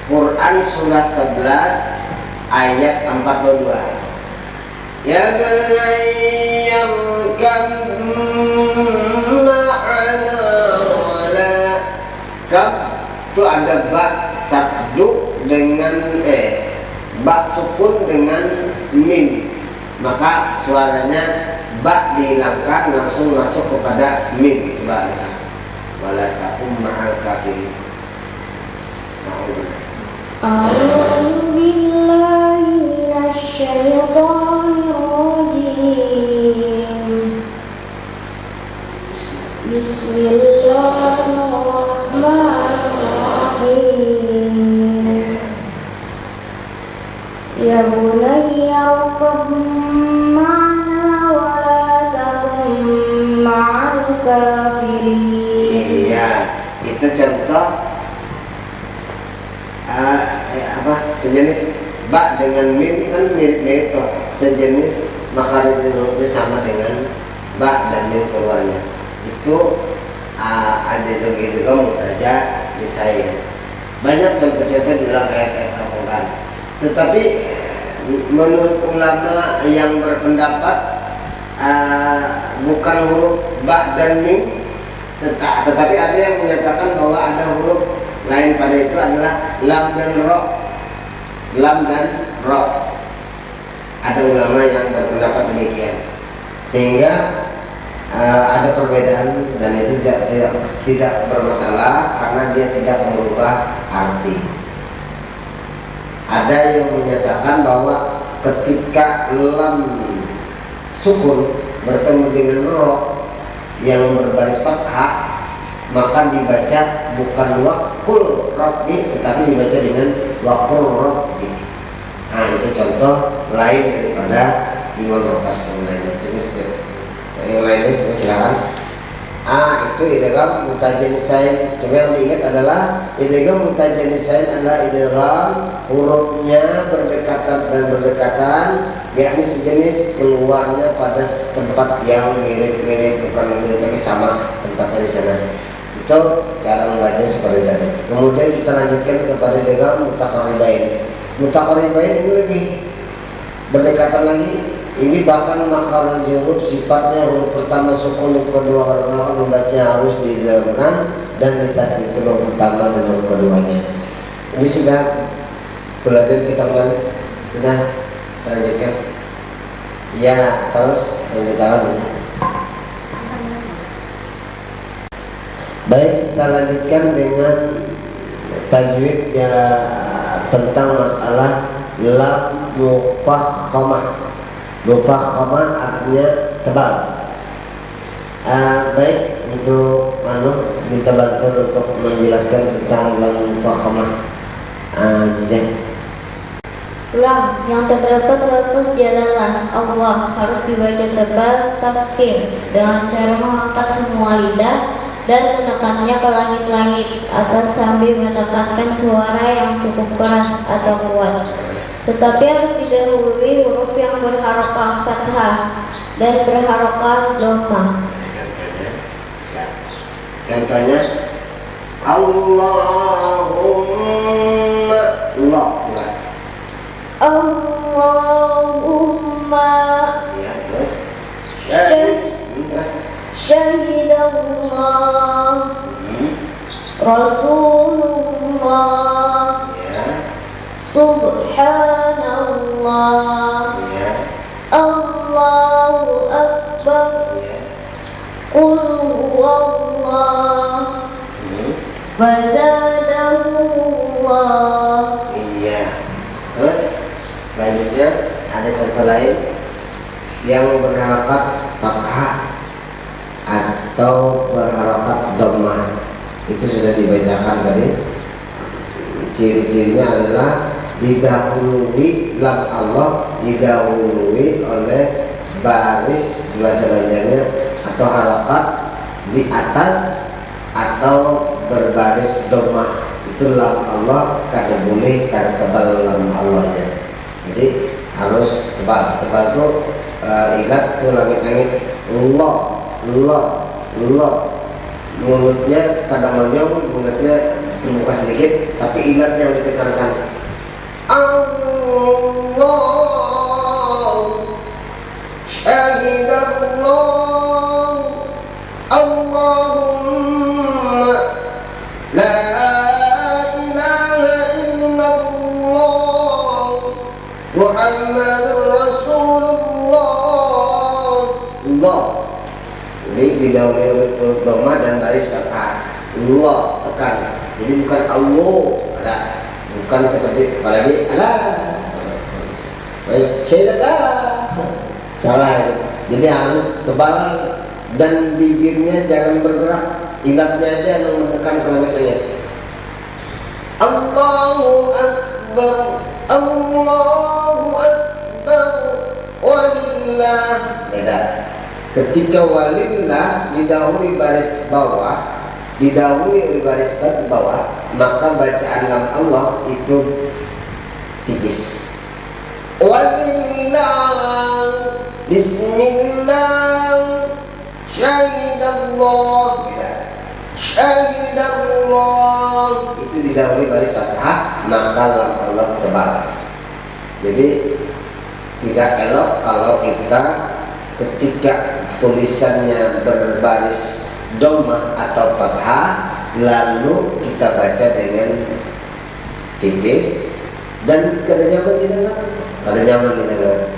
Quran surah 11 ayat 42. Ya bunayya ma'ana wala kab. Itu ada ba sabdu dengan ba sukun dengan mim. Maka suaranya ba dihilangkan langsung masuk kepada mim. Coba baca. Wala takum ma'al kafirin. A'udzu billahi minasy syaithanir rajim. Bismillahirrahmanirrahim. Rahim. Ya bunayya rkab ma'ana wa la takun ma'al kafirin. Iya, itu contoh sejenis ba dengan mim kan mirip-mirip tuh, sejenis makhraj hurufnya sama dengan ba dan mim keluarnya. Itu ada gitu kan mutaja disayin. Banyak contoh-contoh di dalam ayat-ayat Al-Quran. Tetapi menurut ulama yang berpendapat bukan huruf ba dan mim, tetapi ada yang menyatakan bahwa ada huruf lain pada itu adalah lam dan ro. Lam dan ro. Ada ulama yang berpendapat demikian. Sehingga ada perbedaan dan itu tidak bermasalah karena dia tidak merubah arti. Ada yang menyatakan bahwa ketika lam sukun bertemu dengan ro yang berbaris fathah, maka dibaca bukan waqul rabbi tetapi dibaca dengan waqul rabbi. Nah, itu contoh lain daripada Imam Rokas yang lainnya. Yang lainnya coba silakan. Itu idgham mutajanisain. Coba yang diingat adalah idgham mutajanisain adalah idgham hurufnya berdekatan, yakni sejenis keluarnya pada tempat yang mirip-mirip, bukan mirip lagi sama tempatnya di sana. Itu cara membaca seperti tadi. Kemudian kita lanjutkan kepada idgham mutaqarribain. Mutaqarribain ini lagi berdekatan lagi. Ini bahkan makhraj huruf sifatnya huruf pertama sukun, huruf kedua karena membaca harus diidghamkan dan ditasdid huruf pertama dan huruf keduanya. Ini sudah belajar kita mulai, sudah lanjutkan. Ya, terus lanjutkan. Baik, kita lanjutkan dengan tajwid ya tentang masalah lam mufakhamah. Mufakhamah artinya tebal. Baik, untuk minta bantuan untuk menjelaskan tentang lam mufakhamah. Jizan. Lam yang terdapat lafaz jalalah Allah harus dibaca tebal tafkhim dengan cara mengangkat semua lidah dan menekannya ke langit-langit atas sambil menekankan suara yang cukup keras atau kuat. Tetapi harus didahului huruf yang berharokah fathah dan berharokah dhammah. Contohnya Allahumma Allahumma ya, terus Syahidallah Rasulullah ya, Subhanallah ya, Allahu Akbar ya. Qul huwallah Fazadahullah. Iya. Terus selanjutnya ada contoh lain yang berharokat fathah atau berharokat dhammah. Itu sudah dibacakan tadi. Ciri-cirinya adalah didahului lam Allah didahului oleh baris bahasa Banjarnya atau harokat di atas atau berbaris dhammah. Itu lam Allah kada boleh kada tebal lam Allahnya. Jadi harus tebal. Tebal itu ilat ke langit-langit. Allah. Mulutnya kadang monyong, mulutnya terbuka sedikit, tapi ilat yang ditekankan. Allah Syahidallah Allahumma la ilaha illallah Muhammadur Rasulullah. Allah ini didahului huruf dhammah dan baris fathah. Allah tekan. Jadi bukan Allah, ada. Bukan seperti apalagi Allah. Baik, syahadatlah. Salah itu. Jadi harus tebal dan bibirnya jangan bergerak. Ilatnya aja yang menekan ke langit-langit. Allahu Akbar, Allahu Akbar, walillah. Beda. Ketika walillah didahului baris bawah, didahului oleh baris bawah, maka bacaan lam Allah itu tipis. Walillah, bismillah, syahidallah, syahidallah, itu didahului baris fathah, maka lam Allah tebal. Jadi tidak elok kalau kita ketika tulisannya berbaris dhammah atau fathah lalu kita baca dengan tipis dan kada nyaman didengar, kada nyaman didengar.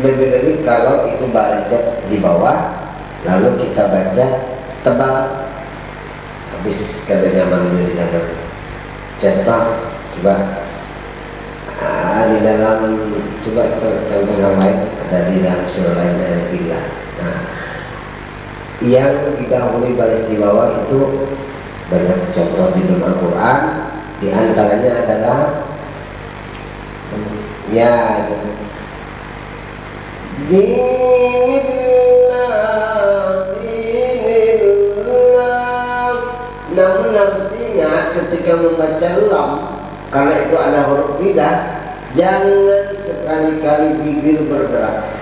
Lebih-lebih kalau itu barisnya di bawah lalu kita baca tebal, habis kada nyaman didengar. Contoh coba di dalam, coba contoh yang lain ada di dalam surah lain bila. Nah, yang didahului baris di bawah itu banyak contoh di dalam Al-Quran. Di antaranya adalah ya dinillah, dinillah. Namun artinya ketika membaca lam, karena itu ada huruf bidah, jangan sekali-kali bibir bergerak.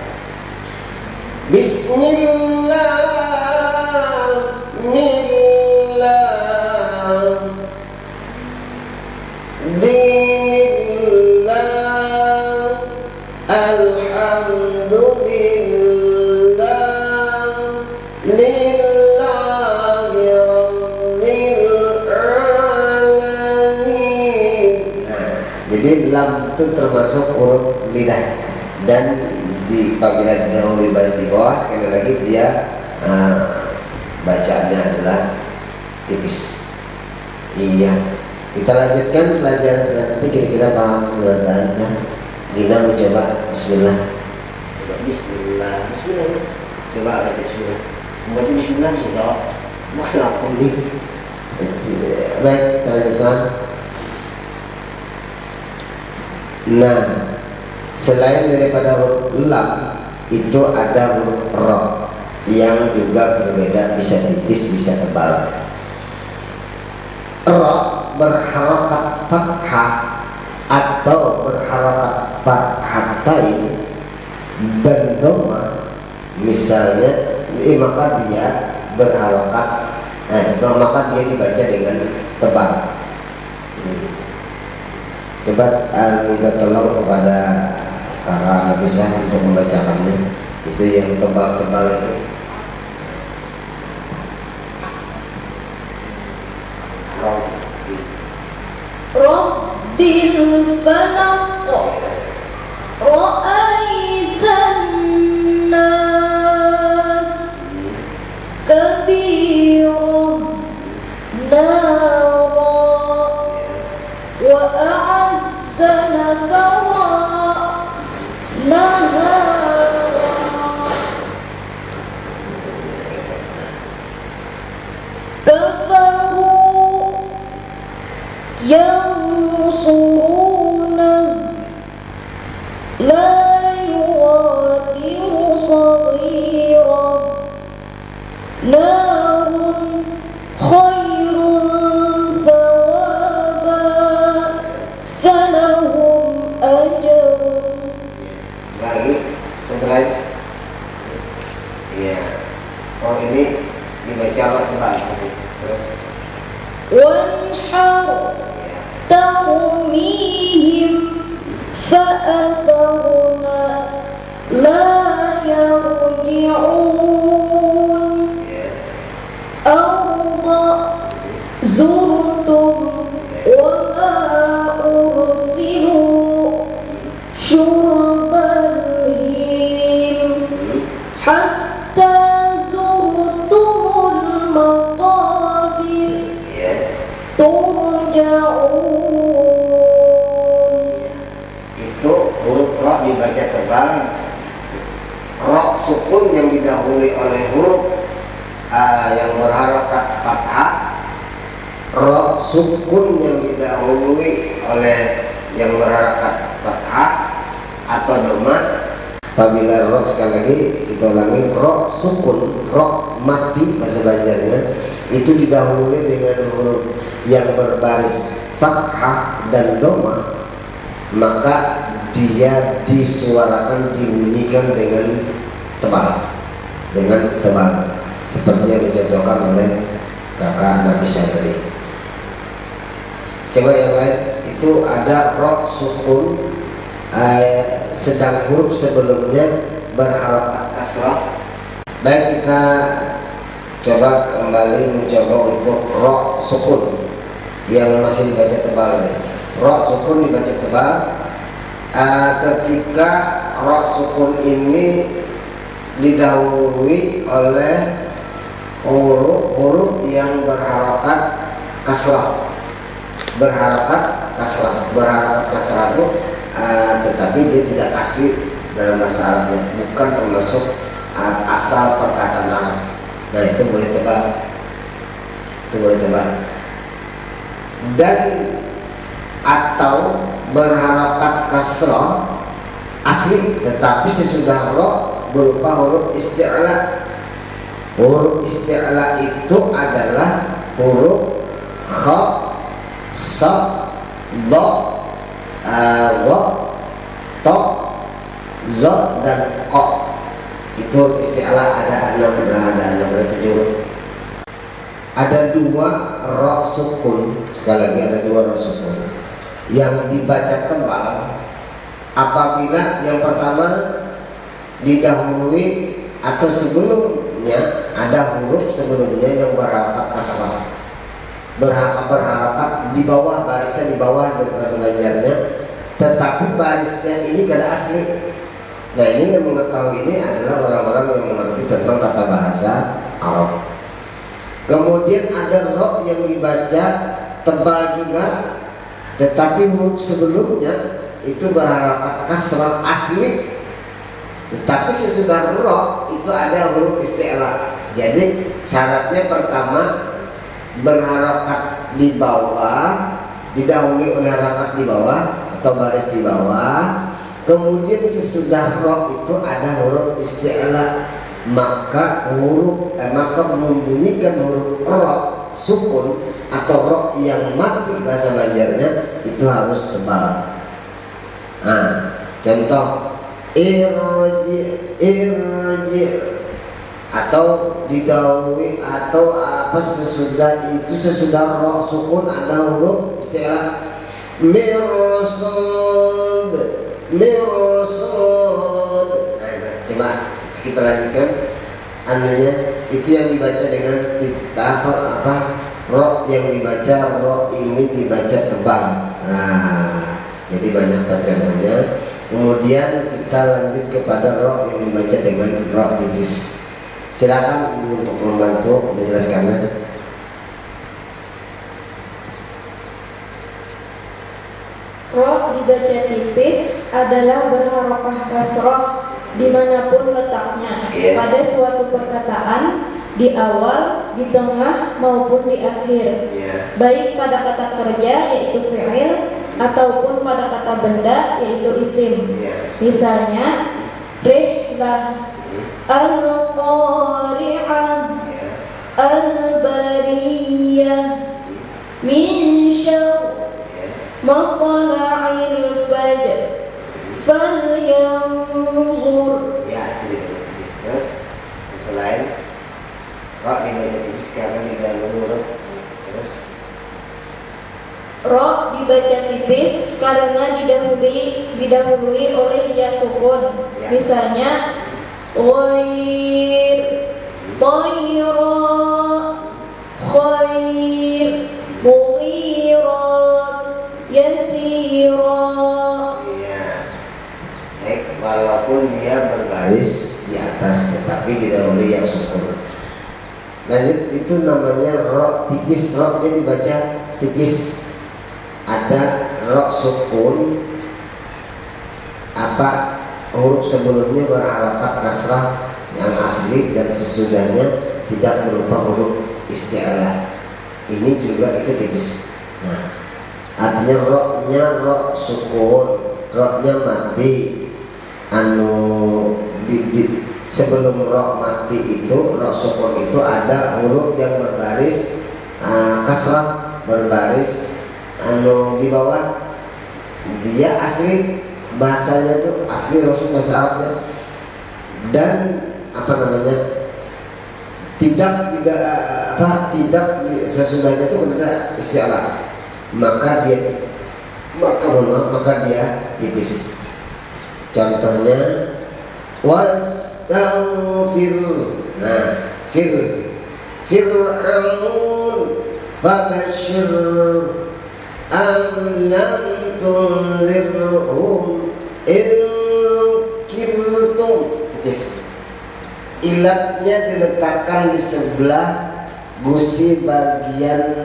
Bismillah, Bismillah, Dinillah, Alhamdulillah, Lillahi Rabbil Alamin. Nah, jadi lam itu termasuk huruf lidah, dan apabila didahului baris di bawah, sekali lagi dia bacaannya adalah tipis. Iya, kita lanjutkan pelajaran selanjutnya. Kira-kira paham sebenarnya? Kita mencoba. Bismillah. Bismillah. Bismillah. Coba baca Bismillah. Membaca Bismillah bisa jawab. Maksud apa nih? Baik, kita lanjutkan. Nah, selain daripada huruf lam, itu ada huruf ro yang juga berbeda, bisa tipis, bisa tebal. Ro berharokat fathah atau berharokat fathatain dan dhamma, misalnya, maka dia berharokat, maka dia dibaca dengan tebal. Coba minta tolong kepada kakak bisa untuk membacakannya, itu yang tebal-tebal itu. Rabbil falaq, ra'aitan nas, kabirah, nara, wa a'azzana kawa, nahara. Kafaru yansuruna, la yughadiru saghira, narun khairun thawaba, falahum ajrun. Lagi, contoh lain. Iya. Oh, ini dibaca tebal masih. Terus. Wanhar tarmihim fa'atharna la yarji'un, arda zurtum wa ma ursilu syurbal him hatta zurtumul maqabir turja'un. Itu huruf ro dibaca tebal. Ro sukun yang didahului oleh huruf yang berharokat fathah. Ro sukun yang didahului oleh yang berharakat fathah atau dhamma. Apabila ro, sekali lagi kita ulangi, ro sukun, ro mati bahasa Banjarnya, itu didahului dengan huruf yang berbaris fathah dan dhamma, maka dia disuarakan, dibunyikan dengan tebal, seperti yang dicontohkan oleh kakak Nabi Syadri. Coba yang lain, itu ada ro sukun, sedang huruf sebelumnya berharakat kasrah. Baik, kita coba kembali mencoba untuk ro sukun yang masih dibaca tebal. Ro sukun dibaca tebal. Ketika ro sukun ini didahului oleh huruf yang berharakat kasrah. Berharakat kasrah itu tetapi dia tidak pasti dalam bahasa Arabnya, bukan termasuk asal perkataan Arab. Nah, itu boleh tebal. Dan atau berharakat kasrah asli, tetapi sesudah ro berupa huruf isti'la. Huruf isti'la itu adalah huruf kha, sa, do, go, to, zo, dan ko. Itu isti'la ada 7. Ada 2 ro sukun, sekali lagi ada 2 ro sukun yang dibaca tebal apabila yang pertama didahului atau sebelumnya ada huruf sebelumnya yang berharakat kasrah, berharakat di bawah, barisnya di bawah dari bahasa Banjarnya, tetapi barisnya ini gak ada asli. Nah, ini yang mengetahui ini adalah orang-orang yang mengerti tentang tata bahasa Arab. Kemudian ada ro yang dibaca tebal juga, tetapi huruf sebelumnya itu berharakat kasrah asli, tetapi sesudah ro itu ada huruf isti'la. Jadi syaratnya pertama berharakat di bawah, didahului oleh harakat di bawah atau baris di bawah. Kemudian sesudah ro itu ada huruf isti'la, maka membunyikan huruf ro sukun atau ro yang mati bahasa Banjarnya itu harus tebal. Nah, contoh irji atau didahului atau apa sesudah itu, sesudah ro sukun ada huruf isti'la. Mirsad. Coba kita lanjutkan anunya, itu yang dibaca dengan ro yang dibaca, ro ini dibaca tebal. Nah, jadi banyak contohnya. Kemudian kita lanjut kepada ro yang dibaca dengan ro tipis. Silakan untuk membantu menjelaskannya. Ro dibaca tipis adalah berharokah kasroh dimanapun letaknya, pada suatu perkataan, di awal, di tengah, maupun di akhir, baik pada kata kerja yaitu fi'il ataupun pada kata benda yaitu isim. Misalnya rihlah, al-qari'ah, al-bariyah, min syarr matla'il fajr, falyanzur. Ya, itu bisnis. Itu lain. Ro dibaca tipis karena didahului huruf. Terus ro dibaca tipis karena didahului oleh ya sukun. Misalnya ghair, tayra, khair, mughirat, yasira. Walaupun dia berbaris di atas tetapi didahului yang sukun. Nah, itu namanya ro tipis. Ro nya dibaca tipis. Ada ro sukun, huruf sebelumnya berharakat kasrah yang asli dan sesudahnya tidak berupa huruf isti'la. Ini juga itu tipis. Nah, artinya roknya rok sukun, roknya mati. Sebelum rok mati itu, rok sukun itu ada huruf yang berbaris kasrah, berbaris di bawah. Dia asli bahasanya tuh asli Rasul bahasa Arabnya, dan tidak juga tidak sesudahnya itu benar istilah, maka dia tipis. Contohnya wastaghfir, nah fir'aun fabashir am lam tunzirhum ilkirtum, tipis. Ilatnya diletakkan di sebelah gusi bagian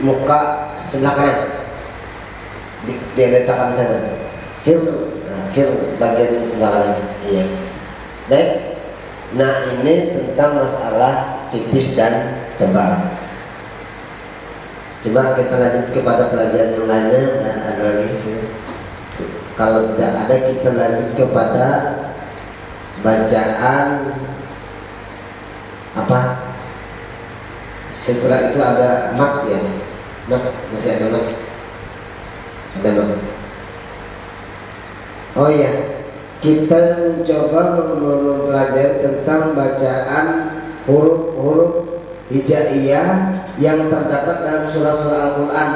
muka sebelah kanan, diletakkan di sana. Fir bagian sebelah kanan. Iya. Baik. Nah, ini tentang masalah tipis dan tebal. Coba kita lanjut kepada pelajaran yang lainnya, dan ada lagi. Kalau tidak ada, kita lanjut kepada bacaan setelah itu ada mat ya. Masih ada mat. Ada mat. Oh ya, kita mencoba mempelajari tentang bacaan huruf-huruf hijaiyah yang terdapat dalam surah-surah Al-Quran.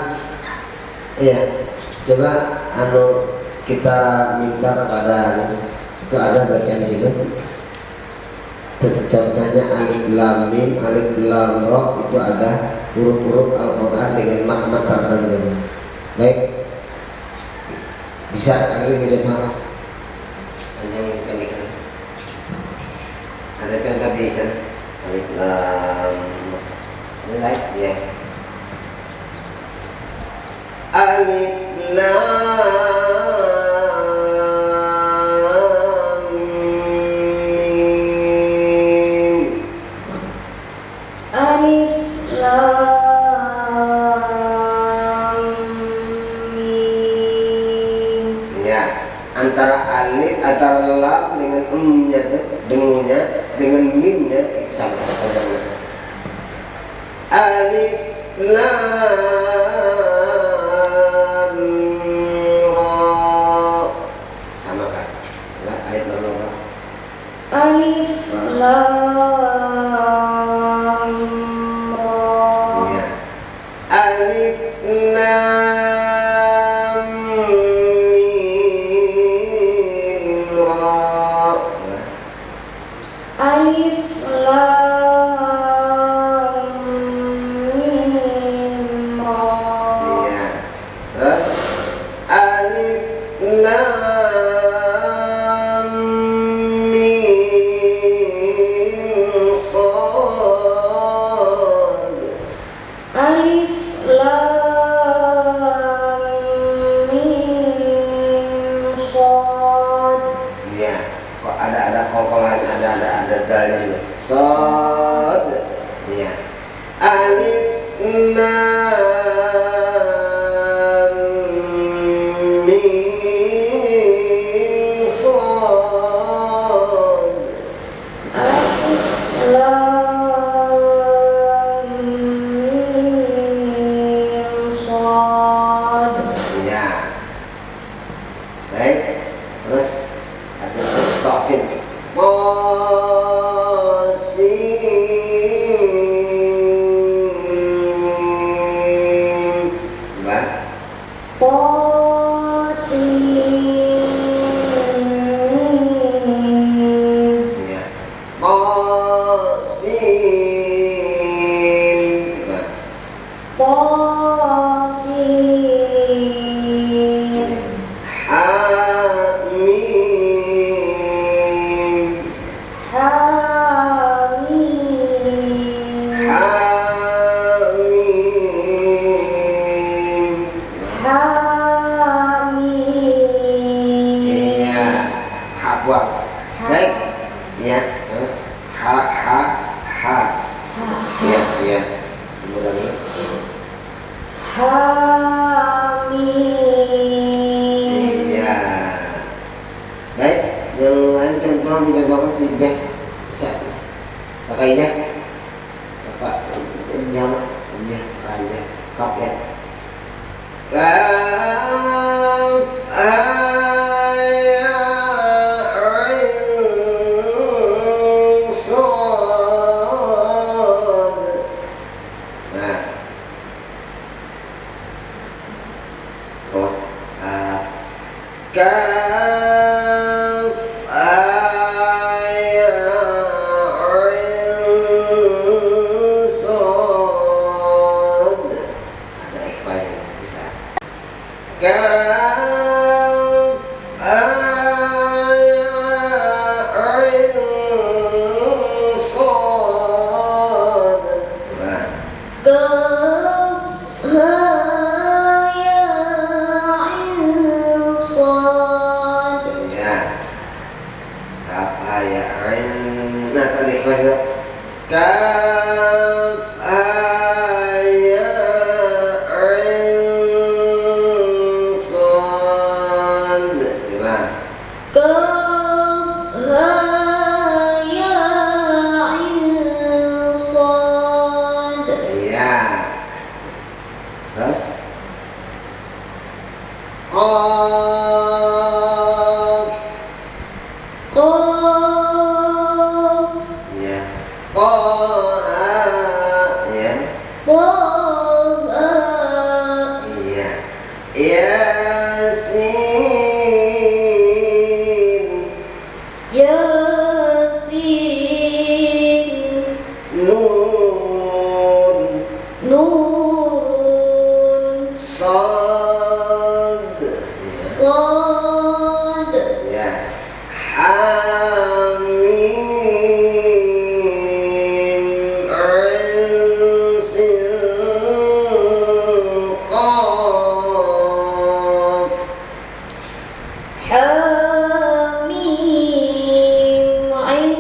Iya, coba kita minta kepada itu ada bacaan di situ. Contohnya alif lam mim, alif lam ra, itu ada huruf-huruf Al-Quran dengan makna tertentu. Baik, bisa alif bisa tahu panjang pendidikan. Ada contoh di sana alif lam like ya. Alif lam mim. Alif lam mim. Ya, antara lam dengan nya dengunya dengan mimnya sama sama. Alif lam ra, sama kan? Alif lam ra. Alif lam ra. Ya. Alif lam mim ra. Alif lam mim ra. Iya. Terus alif lam mim sad. Alif lam mim sad. Iya. Kok ada kokolannya, ada dalnya. Sad. Iya. Alif lam mim sad. Alif lam mim sad. Iya. Baik. Terus ada toksin. Tosin. Coba. Tosin. Iya. Tosin. Coba. Tosin. Hamim. Hamim. Hamim. Hamim. Iya. Ha buang. Baik. Ya. Terus ha. Hamim. Ya. Baik, yang lain contoh mencontohkan si Jack. Kakaknya, kakak, jangan, iya, aja, kap ya. Kaf, ya, ain, sod. Nah, oh, kaf, ya, ain, sod. Ada ikhfanya bisa. Kaf, ya, ain, sod. Nah, Kaf ha ya ain sad. ya. Kaf, ya, ain. Nah, tadi ikhfanya. Kaf, ya, ain, sod. Gimana? Kaf ha ya ain sad. Iya. Terus Qaf. Qaf Ya. Qaha. Ya. Qaha Iya. Yasin. Yasin Nun. Nun Sad. Sad Ya. Hamim. Ain, sin, qaf. Hamim Ain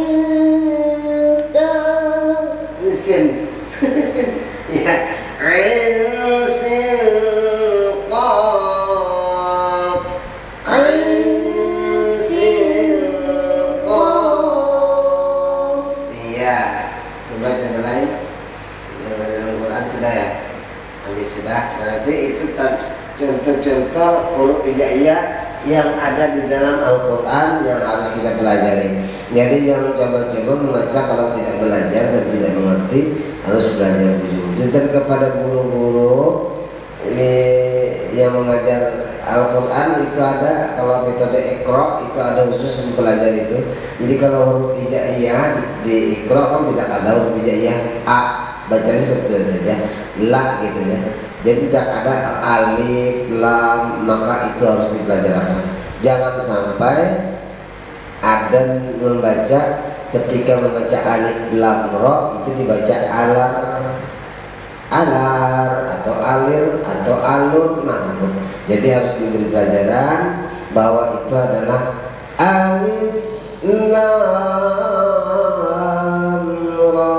Sad. Sin. Sin. Ya. Ain, sin, qaf. Ain Sin Qaf. Iya. Coba contoh lain. Yang ada dalam Quran sudah ya. Habis sudah. Berarti itu contoh-contoh huruf hijaiyah yang ada di dalam Al-Quran yang harus kita pelajari. Jadi jangan coba-coba membaca kalau tidak belajar dan tidak mengerti, harus belajar dulu. Dan kepada guru-guru yang mengajar Al-Quran itu ada, kalau metode Iqra itu ada khusus mempelajari itu. Jadi kalau huruf hijaiyah di Iqra kan tidak ada huruf hijaiyah A, bacanya seperti saja la gitu ya. Jadi tidak ada alif, lam, maka itu harus dipelajari. Jangan sampai ada membaca ketika membaca alif, lam, ro itu dibaca alar, atau alir atau alur. Nah, jadi harus diberi pelajaran bahwa itu adalah alif, lam, ra,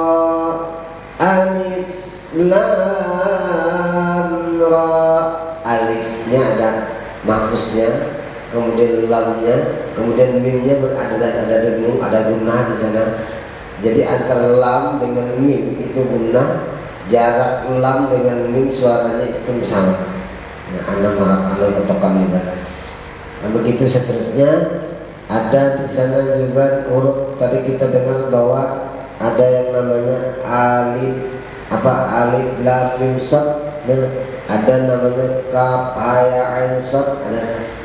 alif, lam, ra. Alifnya ada mahfuznya, kemudian lamnya, kemudian mimnya ada gunnah di sana. Jadi antara lam dengan mim itu gunnah, jarak lam dengan mim suaranya itu bersama. Nah, anak marah anak ketokan juga. Nah, begitu seterusnya. Ada di sana juga huruf tadi kita dengar bahwa ada yang namanya alif lam mim sad, ada namanya kaf ya ain sad,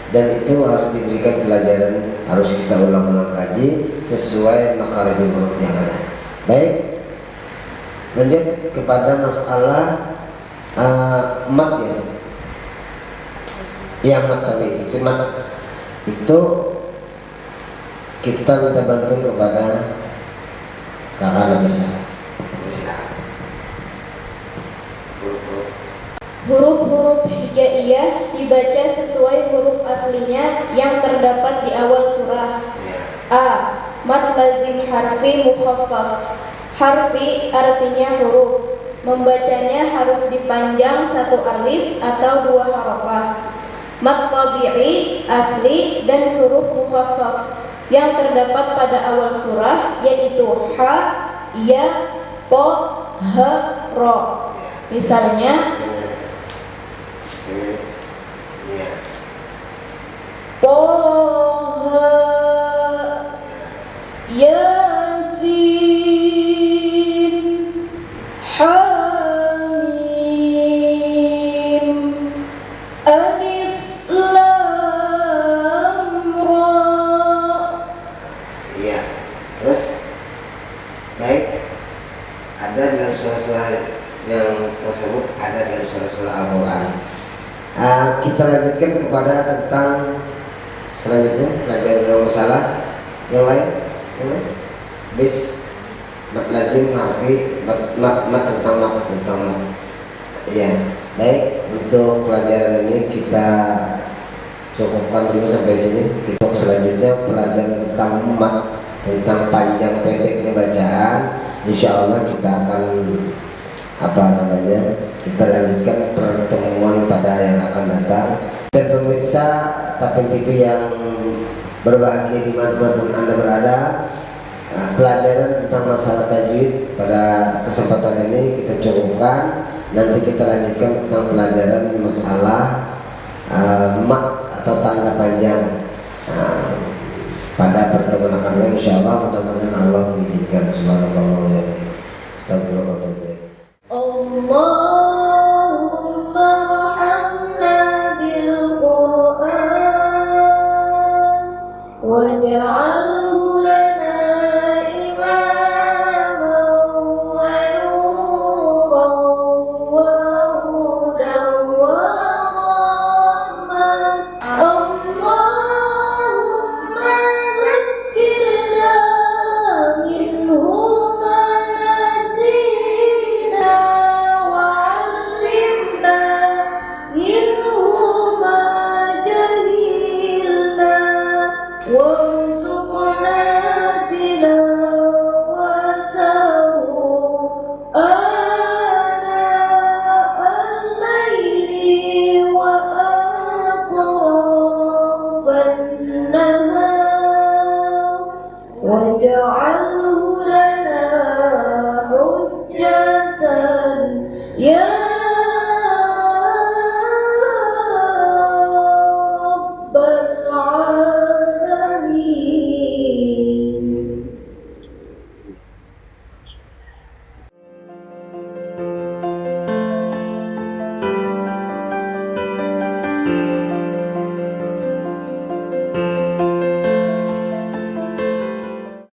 dan itu harus diberikan pelajaran, harus kita ulang-ulang kaji sesuai makharijul huruf yang ada. Baik, lanjut kepada masalah mat ya. Yang mat tadi, simat itu kita minta bantuan kepada kakak besar. Huruf-huruf hijaiyah dibaca sesuai huruf aslinya yang terdapat di awal surah. A. Mad lazim harfi mukhaffaf. Harfi artinya huruf. membacanya harus dipanjang satu alif atau dua harokah. Mad tabi'i, asli, dan huruf mukhaffaf yang terdapat pada awal surah yaitu ha, ya, to, ha, ro. Misalnya Toha, Yasin, Hamim, Alif, Lam, Ra. Iya. Terus baik, ada dalam surah-surah yang tersebut, ada dalam surah-surah Al-Quran. Kita lanjutkan kepada tentang selanjutnya pelajaran nomor salah yang lain, bis mat lazim harfi mat tentang ya. Baik, untuk pelajaran ini kita cukupkan dulu sampai sini. Kita selanjutnya pelajaran tentang mat, tentang panjang pendeknya bacaan. Insya Allah kita akan kita lanjutkan pertemuan pada yang akan datang. Dan pemirsa Tapin TV yang berbahagia dimanapun Anda berada, pelajaran tentang masalah tajwid pada kesempatan ini kita cukupkan. Nanti kita lanjutkan tentang pelajaran masalah mat atau tanda panjang pada pertemuan akan datang. Insyaallah, mudah-mudahan Allah mengizinkan. Subhanallah wa bihamdihi, astagfirullah wa atubu ilaih. Allahumma arhamna bil Qur'an waj'alhu lana imaman wa nuran wa hudan wa rahmatan. Allahumma zakkirna minhu ma nasina wa 'allimna minhu ma jahilna warzuqna tilawatahu ana al-laili wa atrafan nahar waj'alhu lana hujjatan